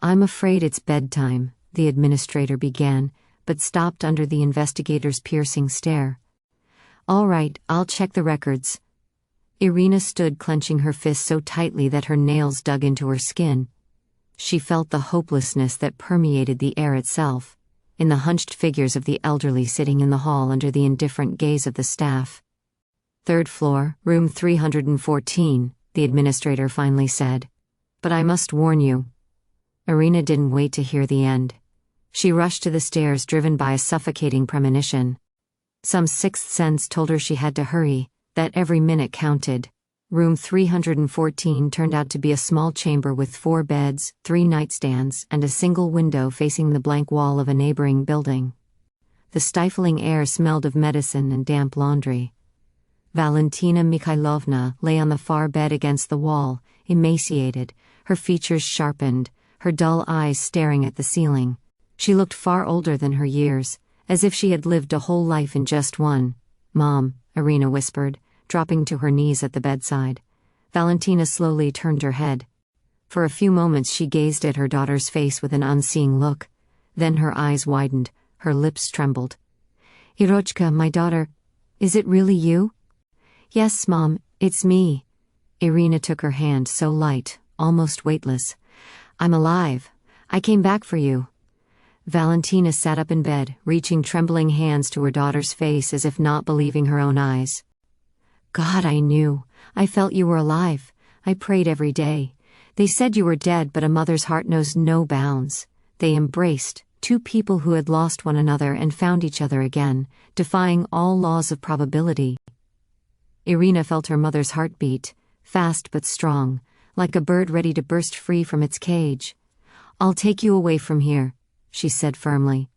I'm afraid it's bedtime, the administrator began, but stopped under the investigator's piercing stare. All right, I'll check the records. Irina stood clenching her fists so tightly that her nails dug into her skin. She felt the hopelessness that permeated the air itself, in the hunched figures of the elderly sitting in the hall under the indifferent gaze of the staff. Third floor, room 314, the administrator finally said. But I must warn you. Irina didn't wait to hear the end. She rushed to the stairs, driven by a suffocating premonition. Some sixth sense told her she had to hurry, that every minute counted. Room 314 turned out to be a small chamber with 4 beds, 3 nightstands, and a single window facing the blank wall of a neighboring building. The stifling air smelled of medicine and damp laundry. Valentina Mikhailovna lay on the far bed against the wall, emaciated, her features sharpened, her dull eyes staring at the ceiling. She looked far older than her years, as if she had lived a whole life in just one. Mom, Irina whispered, dropping to her knees at the bedside. Valentina slowly turned her head. For a few moments she gazed at her daughter's face with an unseeing look. Then her eyes widened, her lips trembled. "Irochka, my daughter, is it really you?" "Yes, Mom, it's me." Irina took her hand, so light, almost weightless. "I'm alive. I came back for you." Valentina sat up in bed, reaching trembling hands to her daughter's face as if not believing her own eyes. "God, I knew. I felt you were alive. I prayed every day. They said you were dead, but a mother's heart knows no bounds." They embraced, two people who had lost one another and found each other again, defying all laws of probability. Irina felt her mother's heartbeat, fast but strong, like a bird ready to burst free from its cage. "I'll take you away from here," she said firmly.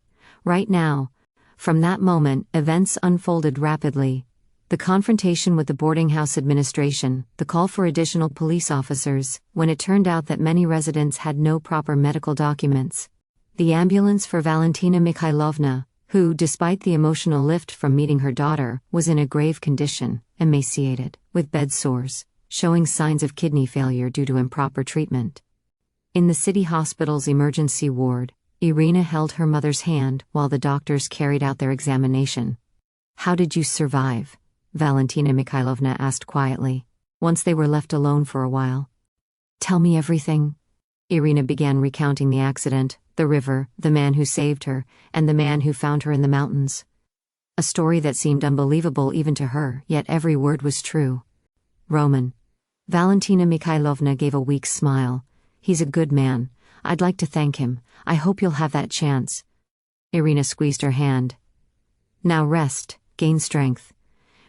"Right now." From that moment, events unfolded rapidly. The confrontation with the boarding house administration, the call for additional police officers, when it turned out that many residents had no proper medical documents. The ambulance for Valentina Mikhailovna, who, despite the emotional lift from meeting her daughter, was in a grave condition, emaciated, with bed sores, showing signs of kidney failure due to improper treatment. In the city hospital's emergency ward, Irina held her mother's hand while the doctors carried out their examination. "How did you survive?" Valentina Mikhailovna asked quietly, once they were left alone for a while. "Tell me everything." Irina began recounting the accident, the river, the man who saved her, and the man who found her in the mountains. A story that seemed unbelievable even to her, yet every word was true. "Roman." Valentina Mikhailovna gave a weak smile. "He's a good man. I'd like to thank him. I hope you'll have that chance." Irina squeezed her hand. "Now rest, gain strength.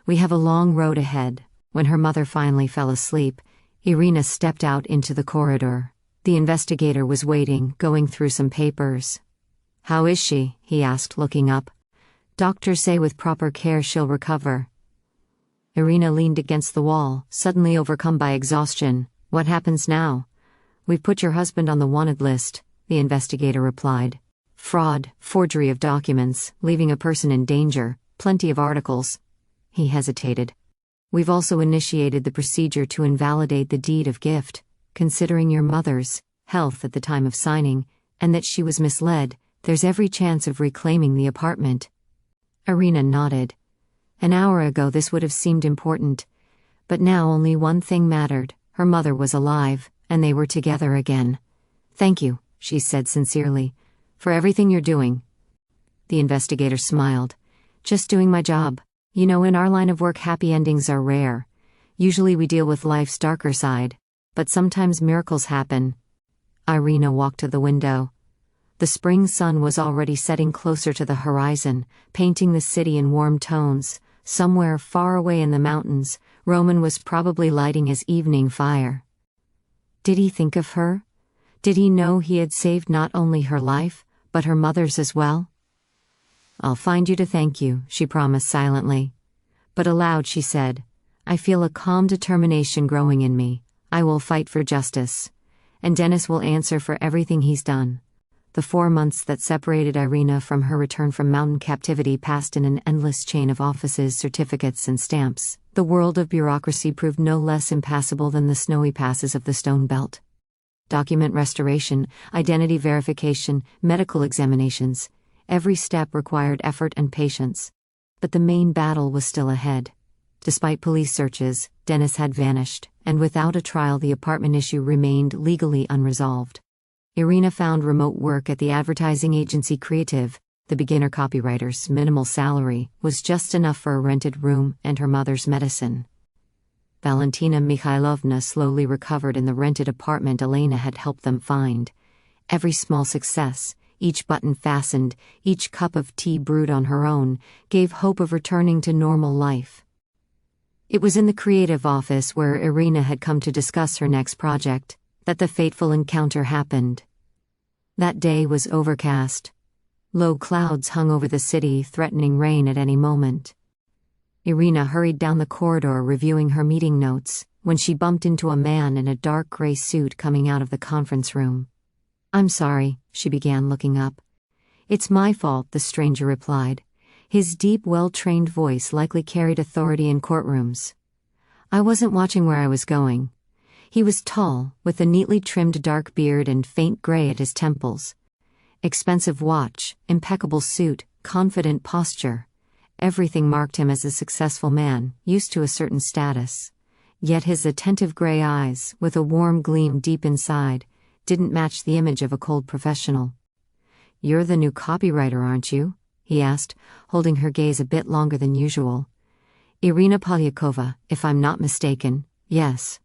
We have a long road ahead." When her mother finally fell asleep, Irina stepped out into the corridor. The investigator was waiting, going through some papers. "How is she?" he asked, looking up. "Doctors say with proper care she'll recover." Irina leaned against the wall, suddenly overcome by exhaustion. "What happens now?" "We've put your husband on the wanted list," the investigator replied. "Fraud, forgery of documents, leaving a person in danger, plenty of articles." He hesitated. "We've also initiated the procedure to invalidate the deed of gift, considering your mother's health at the time of signing, and that she was misled. There's every chance of reclaiming the apartment." Irina nodded. An hour ago this would have seemed important. But now only one thing mattered: her mother was alive, and they were together again. "Thank you," she said sincerely, "for everything you're doing." The investigator smiled. "Just doing my job. You know, in our line of work, happy endings are rare. Usually we deal with life's darker side, but sometimes miracles happen." Irina walked to the window. The spring sun was already setting closer to the horizon, painting the city in warm tones. Somewhere far away in the mountains, Roman was probably lighting his evening fire. Did he think of her? Did he know he had saved not only her life, but her mother's as well? "I'll find you to thank you," she promised silently. But aloud she said, "I feel a calm determination growing in me. I will fight for justice. And Dennis will answer for everything he's done." The 4 months that separated Irina from her return from mountain captivity passed in an endless chain of offices, certificates, and stamps. The world of bureaucracy proved no less impassable than the snowy passes of the Stone Belt. Document restoration, identity verification, medical examinations. Every step required effort and patience. But the main battle was still ahead. Despite police searches, Dennis had vanished, and without a trial the apartment issue remained legally unresolved. Irina found remote work at the advertising agency Creative. The beginner copywriter's minimal salary was just enough for a rented room and her mother's medicine. Valentina Mikhailovna slowly recovered in the rented apartment Elena had helped them find. Every small success, each button fastened, each cup of tea brewed on her own, gave hope of returning to normal life. It was in the creative office where Irina had come to discuss her next project that the fateful encounter happened. That day was overcast. Low clouds hung over the city, threatening rain at any moment. Irina hurried down the corridor reviewing her meeting notes, when she bumped into a man in a dark gray suit coming out of the conference room. "I'm sorry," she began, looking up. "It's my fault," the stranger replied. His deep, well-trained voice likely carried authority in courtrooms. "I wasn't watching where I was going. He was tall, with a neatly trimmed dark beard and faint gray at his temples. Expensive watch, impeccable suit, confident posture. Everything marked him as a successful man, used to a certain status. Yet his attentive gray eyes, with a warm gleam deep inside, didn't match the image of a cold professional. "You're the new copywriter, aren't you?" he asked, holding her gaze a bit longer than usual. "Irina Polyakova, if I'm not mistaken, yes.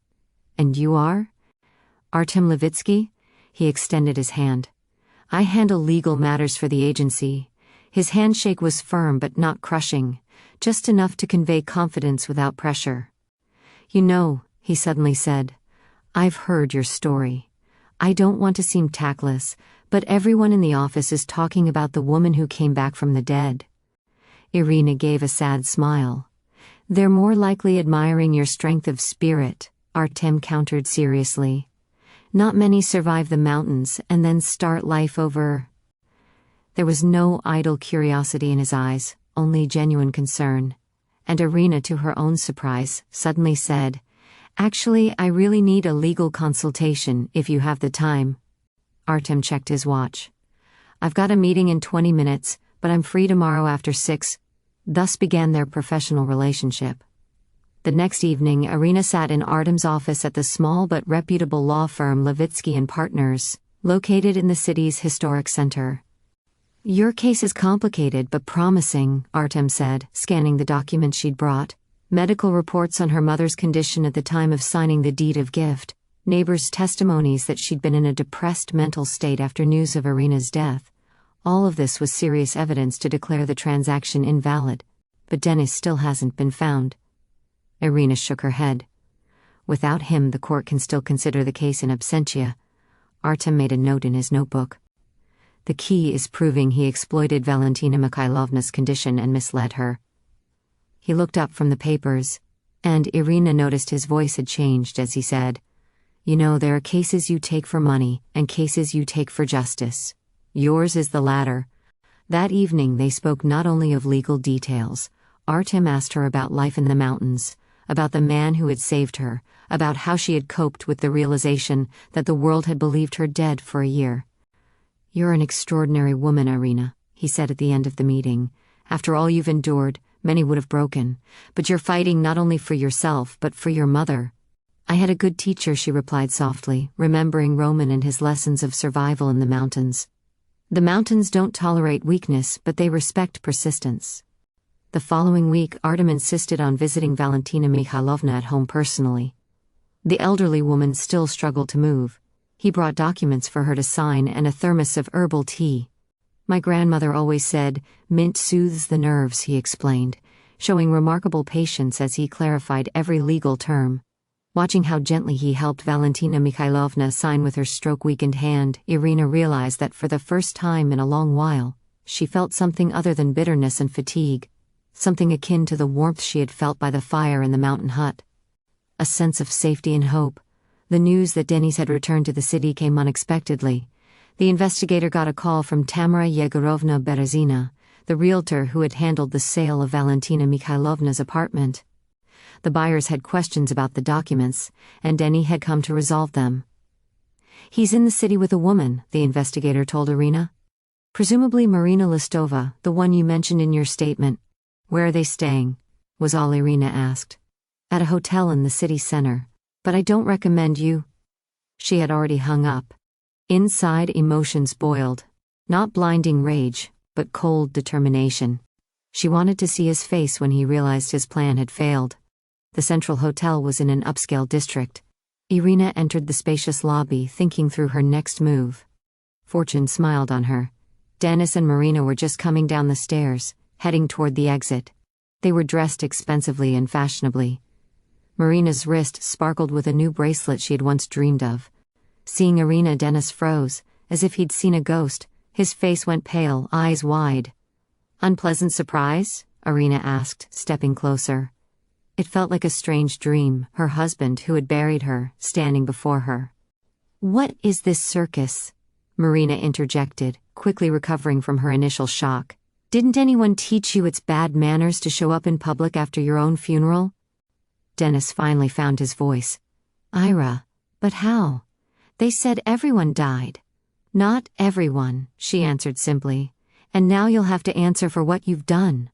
And you are?" "Artem Levitsky?" He extended his hand. "I handle legal matters for the agency." His handshake was firm but not crushing, just enough to convey confidence without pressure. "You know," he suddenly said, "I've heard your story. I don't want to seem tactless, but everyone in the office is talking about the woman who came back from the dead." Irina gave a sad smile. "They're more likely admiring your strength of spirit," Artem countered seriously. "Not many survive the mountains and then start life over." There was no idle curiosity in his eyes, only genuine concern. And Irina, to her own surprise, suddenly said, "Actually, I really need a legal consultation if you have the time." Artem checked his watch. "I've got a meeting in 20 minutes, but I'm free tomorrow after 6. Thus began their professional relationship. The next evening, Irina sat in Artem's office at the small but reputable law firm Levitsky and Partners, located in the city's historic center. "Your case is complicated but promising," Artem said, scanning the documents she'd brought. Medical reports on her mother's condition at the time of signing the deed of gift, neighbors' testimonies that she'd been in a depressed mental state after news of Irina's death. All of this was serious evidence to declare the transaction invalid. But Denis still hasn't been found. Irina shook her head. "Without him, the court can still consider the case in absentia." Artem made a note in his notebook. "The key is proving he exploited Valentina Mikhailovna's condition and misled her." He looked up from the papers, and Irina noticed his voice had changed as he said, "You know, there are cases you take for money, and cases you take for justice. Yours is the latter." That evening they spoke not only of legal details. Artem asked her about life in the mountains, about the man who had saved her, about how she had coped with the realization that the world had believed her dead for a year. "You're an extraordinary woman, Irina," he said at the end of the meeting. "After all you've endured, many would have broken. But you're fighting not only for yourself, but for your mother." "I had a good teacher," she replied softly, remembering Roman and his lessons of survival in the mountains. "The mountains don't tolerate weakness, but they respect persistence." The following week, Artem insisted on visiting Valentina Mikhailovna at home personally. The elderly woman still struggled to move. He brought documents for her to sign and a thermos of herbal tea. "My grandmother always said, mint soothes the nerves," he explained, showing remarkable patience as he clarified every legal term. Watching how gently he helped Valentina Mikhailovna sign with her stroke-weakened hand, Irina realized that for the first time in a long while, she felt something other than bitterness and fatigue, something akin to the warmth she had felt by the fire in the mountain hut. A sense of safety and hope. The news that Denis had returned to the city came unexpectedly. The investigator got a call from Tamara Yegorovna Berezina, the realtor who had handled the sale of Valentina Mikhailovna's apartment. The buyers had questions about the documents, and Denis had come to resolve them. "He's in the city with a woman," the investigator told Irina. "Presumably Marina Listova, the one you mentioned in your statement." "Where are they staying?" was all Irina asked. "At a hotel in the city center. But I don't recommend you." She had already hung up. Inside, emotions boiled. Not blinding rage, but cold determination. She wanted to see his face when he realized his plan had failed. The Central Hotel was in an upscale district. Irina entered the spacious lobby, thinking through her next move. Fortune smiled on her. Denis and Marina were just coming down the stairs, heading toward the exit. They were dressed expensively and fashionably. Marina's wrist sparkled with a new bracelet she had once dreamed of. Seeing Irina, Denis froze, as if he'd seen a ghost. His face went pale, eyes wide. "Unpleasant surprise?" Irina asked, stepping closer. It felt like a strange dream, her husband who had buried her, standing before her. "What is this circus?" Marina interjected, quickly recovering from her initial shock. "Didn't anyone teach you it's bad manners to show up in public after your own funeral?" Denis finally found his voice. "Ira, But how? They said everyone died. Not everyone, she answered simply. And now you'll have to answer for what you've done.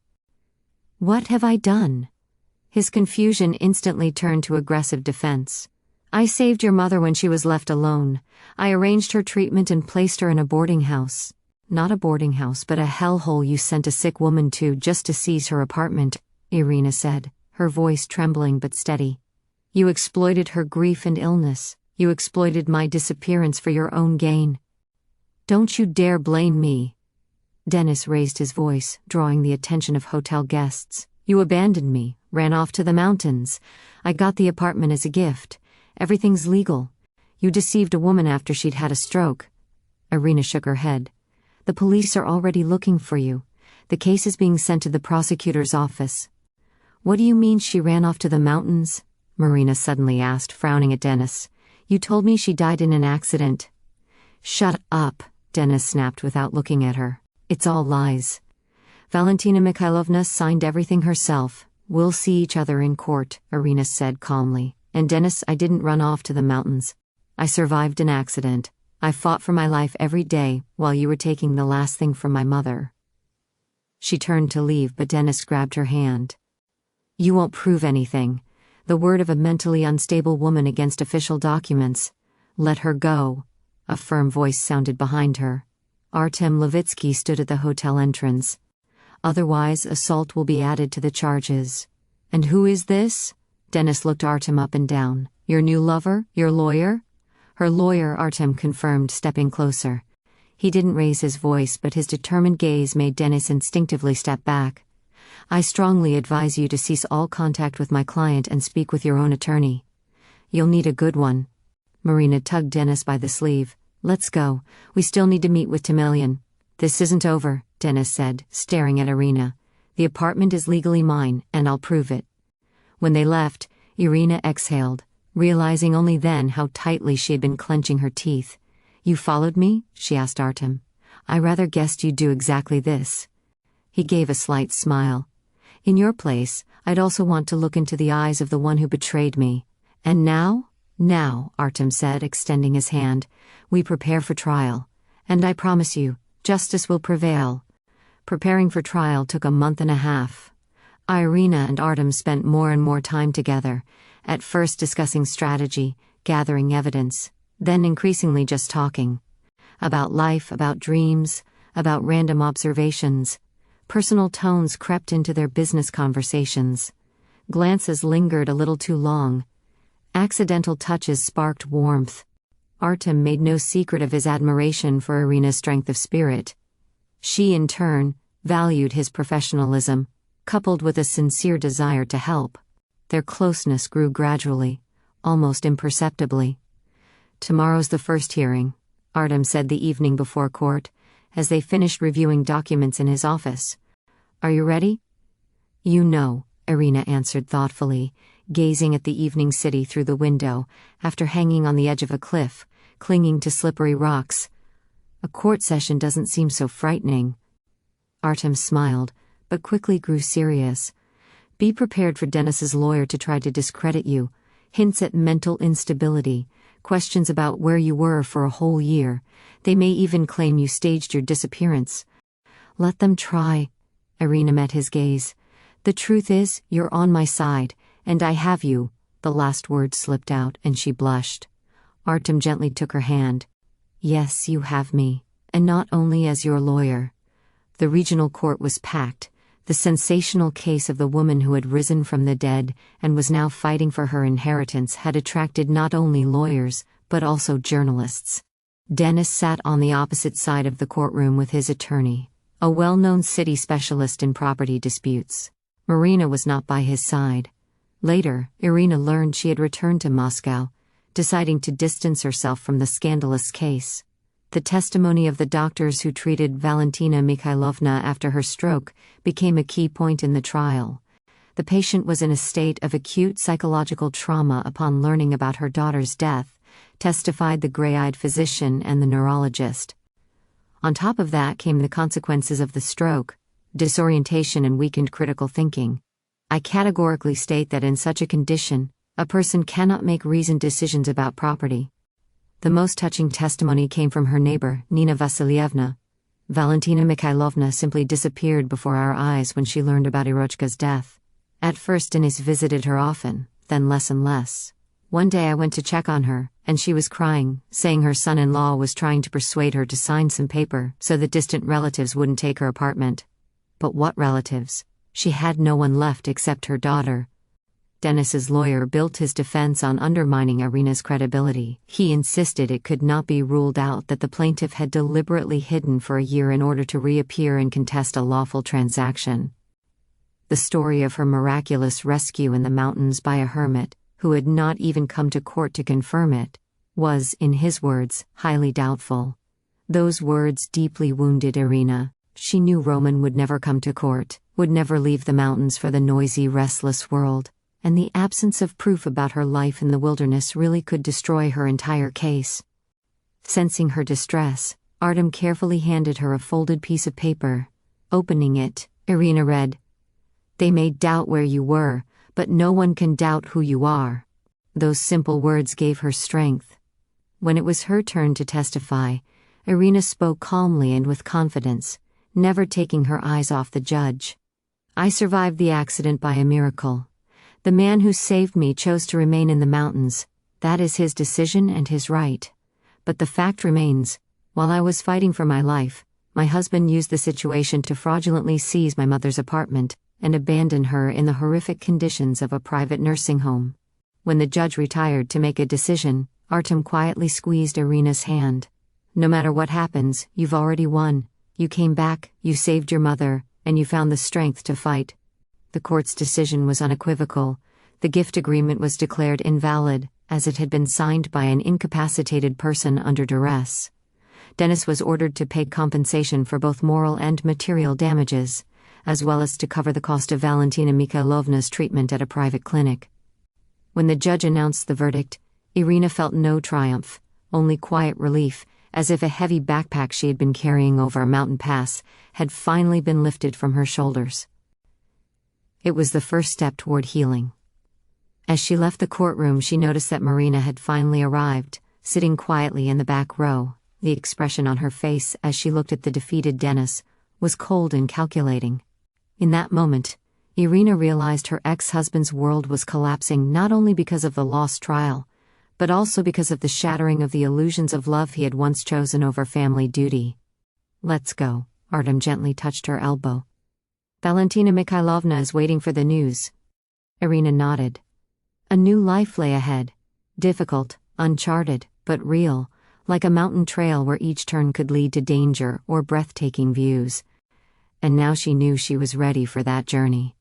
What have I done? His confusion instantly turned to aggressive defense. I saved your mother when she was left alone. I arranged her treatment and placed her in a boarding house. Not a boarding house, but a hellhole you sent a sick woman to just to seize her apartment, Irina said, her voice trembling but steady. You exploited her grief and illness. You exploited my disappearance for your own gain. Don't you dare blame me. Dennis raised his voice, drawing the attention of hotel guests. You abandoned me, ran off to the mountains. I got the apartment as a gift. Everything's legal. You deceived a woman after she'd had a stroke. Irina shook her head. The police are already looking for you. The case is being sent to the prosecutor's office. What do you mean she ran off to the mountains? Marina suddenly asked, frowning at Dennis. You told me she died in an accident. Shut up, Dennis snapped without looking at her. It's all lies. Valentina Mikhailovna signed everything herself. We'll see each other in court, Irina said calmly. And Dennis, I didn't run off to the mountains. I survived an accident. I fought for my life every day while you were taking the last thing from my mother. She turned to leave, but Dennis grabbed her hand. You won't prove anything. The word of a mentally unstable woman against official documents. Let her go. A firm voice sounded behind her. Artem Levitsky stood at the hotel entrance. Otherwise, assault will be added to the charges. And who is this? Dennis looked Artem up and down. Your new lover? Your lawyer? Her lawyer, Artem confirmed, stepping closer. He didn't raise his voice, but his determined gaze made Dennis instinctively step back. I strongly advise you to cease all contact with my client and speak with your own attorney. You'll need a good one. Marina tugged Dennis by the sleeve. Let's go. We still need to meet with Timilian. This isn't over, Dennis said, staring at Irina. The apartment is legally mine, and I'll prove it. When they left, Irina exhaled, realizing only then how tightly she had been clenching her teeth. You followed me? She asked Artem. I rather guessed you'd do exactly this. He gave a slight smile. In your place, I'd also want to look into the eyes of the one who betrayed me. And now? Now, Artem said, extending his hand, we prepare for trial. And I promise you, justice will prevail. Preparing for trial took a month and a half. Irina and Artem spent more and more time together, at first discussing strategy, gathering evidence, then increasingly just talking. About life, about dreams, about random observations. Personal tones crept into their business conversations. Glances lingered a little too long. Accidental touches sparked warmth. Artem made no secret of his admiration for Irina's strength of spirit. She, in turn, valued his professionalism, coupled with a sincere desire to help. Their closeness grew gradually, almost imperceptibly. Tomorrow's the first hearing, Artem said the evening before court, as they finished reviewing documents in his office. Are you ready? You know, Irina answered thoughtfully, gazing at the evening city through the window, after hanging on the edge of a cliff, clinging to slippery rocks. A court session doesn't seem so frightening. Artem smiled, but quickly grew serious. Be prepared for Dennis's lawyer to try to discredit you, hints at mental instability, questions about where you were for a whole year. They may even claim you staged your disappearance. Let them try. Irina met his gaze. The truth is, you're on my side, and I have you. The last word slipped out, and she blushed. Artem gently took her hand. Yes, you have me, and not only as your lawyer. The regional court was packed. The sensational case of the woman who had risen from the dead and was now fighting for her inheritance had attracted not only lawyers, but also journalists. Dennis sat on the opposite side of the courtroom with his attorney, a well-known city specialist in property disputes. Marina was not by his side. Later, Irina learned she had returned to Moscow, deciding to distance herself from the scandalous case. The testimony of the doctors who treated Valentina Mikhailovna after her stroke became a key point in the trial. The patient was in a state of acute psychological trauma upon learning about her daughter's death, testified the gray-eyed physician and the neurologist. On top of that came the consequences of the stroke, disorientation and weakened critical thinking. I categorically state that in such a condition, A person cannot make reasoned decisions about property. The most touching testimony came from her neighbor, Nina Vasilievna. Valentina Mikhailovna simply disappeared before our eyes when she learned about Irochka's death. At first Denis visited her often, then less and less. One day I went to check on her, and she was crying, saying her son-in-law was trying to persuade her to sign some paper so that distant relatives wouldn't take her apartment. But what relatives? She had no one left except her daughter. Denis's lawyer built his defense on undermining Irina's credibility. He insisted it could not be ruled out that the plaintiff had deliberately hidden for a year in order to reappear and contest a lawful transaction. The story of her miraculous rescue in the mountains by a hermit, who had not even come to court to confirm it, was, in his words, highly doubtful. Those words deeply wounded Irina. She knew Roman would never come to court, would never leave the mountains for the noisy, restless world, and the absence of proof about her life in the wilderness really could destroy her entire case. Sensing her distress, Artem carefully handed her a folded piece of paper. Opening it, Irina read, "They may doubt where you were, but no one can doubt who you are." Those simple words gave her strength. When it was her turn to testify, Irina spoke calmly and with confidence, never taking her eyes off the judge. "I survived the accident by a miracle. The man who saved me chose to remain in the mountains. That is his decision and his right. But the fact remains, while I was fighting for my life, my husband used the situation to fraudulently seize my mother's apartment and abandon her in the horrific conditions of a private nursing home." When the judge retired to make a decision, Artem quietly squeezed Irina's hand. "No matter what happens, you've already won. You came back, you saved your mother, and you found the strength to fight." The court's decision was unequivocal. The gift agreement was declared invalid, as it had been signed by an incapacitated person under duress. Denis was ordered to pay compensation for both moral and material damages, as well as to cover the cost of Valentina Mikhailovna's treatment at a private clinic. When the judge announced the verdict, Irina felt no triumph, only quiet relief, as if a heavy backpack she had been carrying over a mountain pass had finally been lifted from her shoulders. It was the first step toward healing. As she left the courtroom, she noticed that Marina had finally arrived, sitting quietly in the back row. The expression on her face as she looked at the defeated Denis was cold and calculating. In that moment, Irina realized her ex-husband's world was collapsing not only because of the lost trial, but also because of the shattering of the illusions of love he had once chosen over family duty. "Let's go," Artem gently touched her elbow. "Valentina Mikhailovna is waiting for the news." Irina nodded. A new life lay ahead. Difficult, uncharted, but real, like a mountain trail where each turn could lead to danger or breathtaking views. And now she knew she was ready for that journey.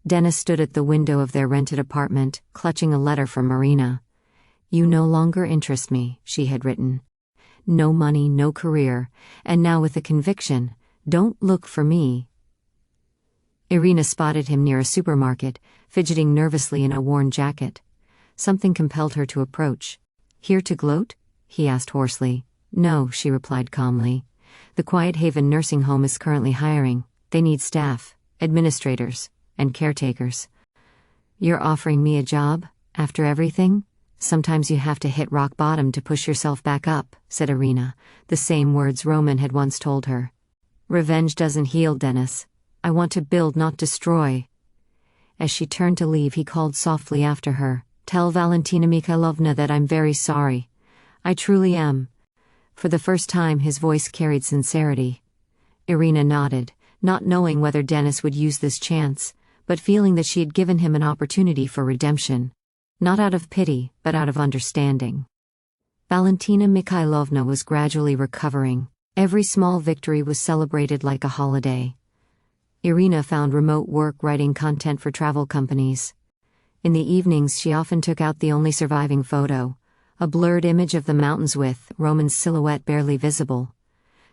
Denis stood at the window of their rented apartment, clutching a letter from Marina. "You no longer interest me," she had written. "No money, no career, and now with a conviction, don't look for me." Irina spotted him near a supermarket, fidgeting nervously in a worn jacket. Something compelled her to approach. "Here to gloat?" he asked hoarsely. "No," she replied calmly. "The Quiet Haven nursing home is currently hiring. They need staff, administrators, and caretakers." "You're offering me a job, after everything? Sometimes you have to hit rock bottom to push yourself back up," said Irina, the same words Roman had once told her. "Revenge doesn't heal, Denis. I want to build, not destroy." As she turned to leave, he called softly after her, "Tell Valentina Mikhailovna that I'm very sorry. I truly am." For the first time his voice carried sincerity. Irina nodded, not knowing whether Denis would use this chance, but feeling that she had given him an opportunity for redemption. Not out of pity, but out of understanding. Valentina Mikhailovna was gradually recovering. Every small victory was celebrated like a holiday. Irina found remote work writing content for travel companies. In the evenings she often took out the only surviving photo, a blurred image of the mountains with Roman's silhouette barely visible.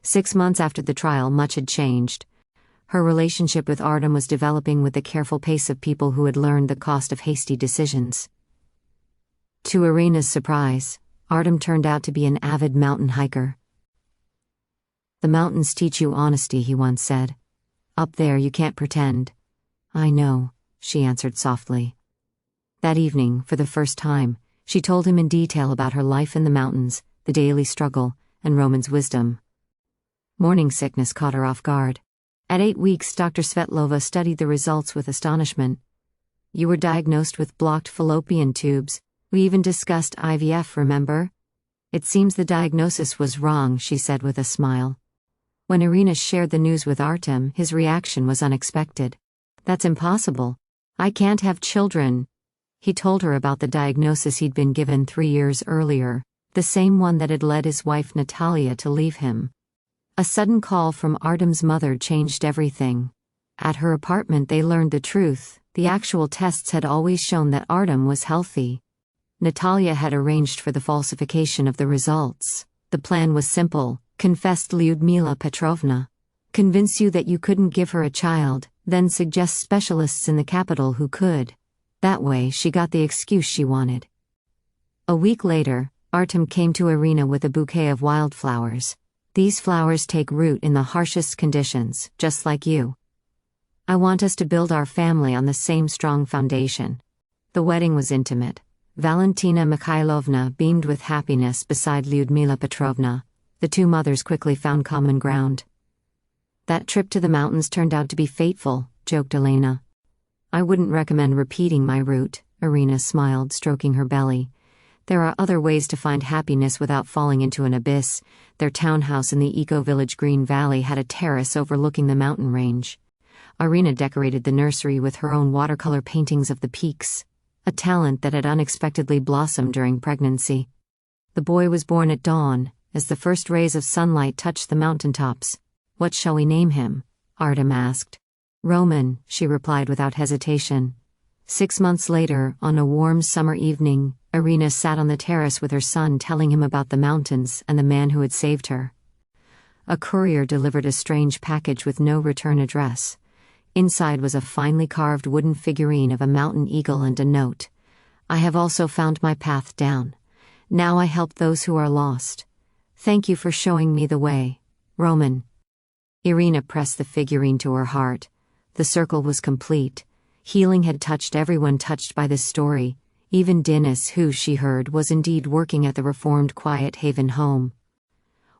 6 months after the trial, much had changed. Her relationship with Artem was developing with the careful pace of people who had learned the cost of hasty decisions. To Irina's surprise, Artem turned out to be an avid mountain hiker. "The mountains teach you honesty," he once said. "Up there you can't pretend." "I know," she answered softly. That evening, for the first time, she told him in detail about her life in the mountains, the daily struggle, and Roman's wisdom. Morning sickness caught her off guard. At 8 weeks, Dr. Svetlova studied the results with astonishment. "You were diagnosed with blocked fallopian tubes. We even discussed IVF, remember?" "It seems the diagnosis was wrong," she said with a smile. When Irina shared the news with Artem, his reaction was unexpected. "That's impossible. I can't have children." He told her about the diagnosis he'd been given 3 years earlier, the same one that had led his wife Natalia to leave him. A sudden call from Artem's mother changed everything. At her apartment they learned the truth. The actual tests had always shown that Artem was healthy. Natalia had arranged for the falsification of the results. "The plan was simple," confessed Lyudmila Petrovna. "Convince you that you couldn't give her a child, then suggest specialists in the capital who could. That way she got the excuse she wanted." A week later, Artem came to Irina with a bouquet of wildflowers. "These flowers take root in the harshest conditions, just like you. I want us to build our family on the same strong foundation." The wedding was intimate. Valentina Mikhailovna beamed with happiness beside Lyudmila Petrovna. The two mothers quickly found common ground. "That trip to the mountains turned out to be fateful," joked Elena. "I wouldn't recommend repeating my route," Irina smiled, stroking her belly. "There are other ways to find happiness without falling into an abyss." Their townhouse in the eco-village Green Valley had a terrace overlooking the mountain range. Irina decorated the nursery with her own watercolor paintings of the peaks, a talent that had unexpectedly blossomed during pregnancy. The boy was born at dawn, as the first rays of sunlight touched the mountaintops. "What shall we name him?" Artem asked. "Roman," she replied without hesitation. 6 months later, on a warm summer evening, Irina sat on the terrace with her son, telling him about the mountains and the man who had saved her. A courier delivered a strange package with no return address. Inside was a finely carved wooden figurine of a mountain eagle and a note. "I have also found my path down. Now I help those who are lost. Thank you for showing me the way, Roman." Irina pressed the figurine to her heart. The circle was complete. Healing had touched everyone touched by this story, even Dinis, who, she heard, was indeed working at the reformed Quiet Haven home.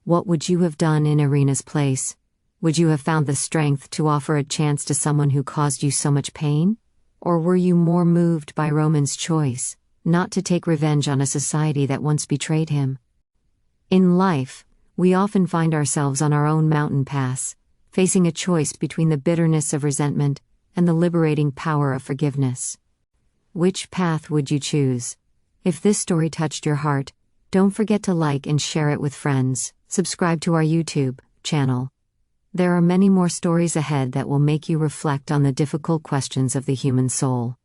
What would you have done in Irina's place? Would you have found the strength to offer a chance to someone who caused you so much pain? Or were you more moved by Roman's choice, not to take revenge on a society that once betrayed him? In life, we often find ourselves on our own mountain pass, facing a choice between the bitterness of resentment and the liberating power of forgiveness. Which path would you choose? If this story touched your heart, don't forget to like and share it with friends. Subscribe to our YouTube channel. There are many more stories ahead that will make you reflect on the difficult questions of the human soul.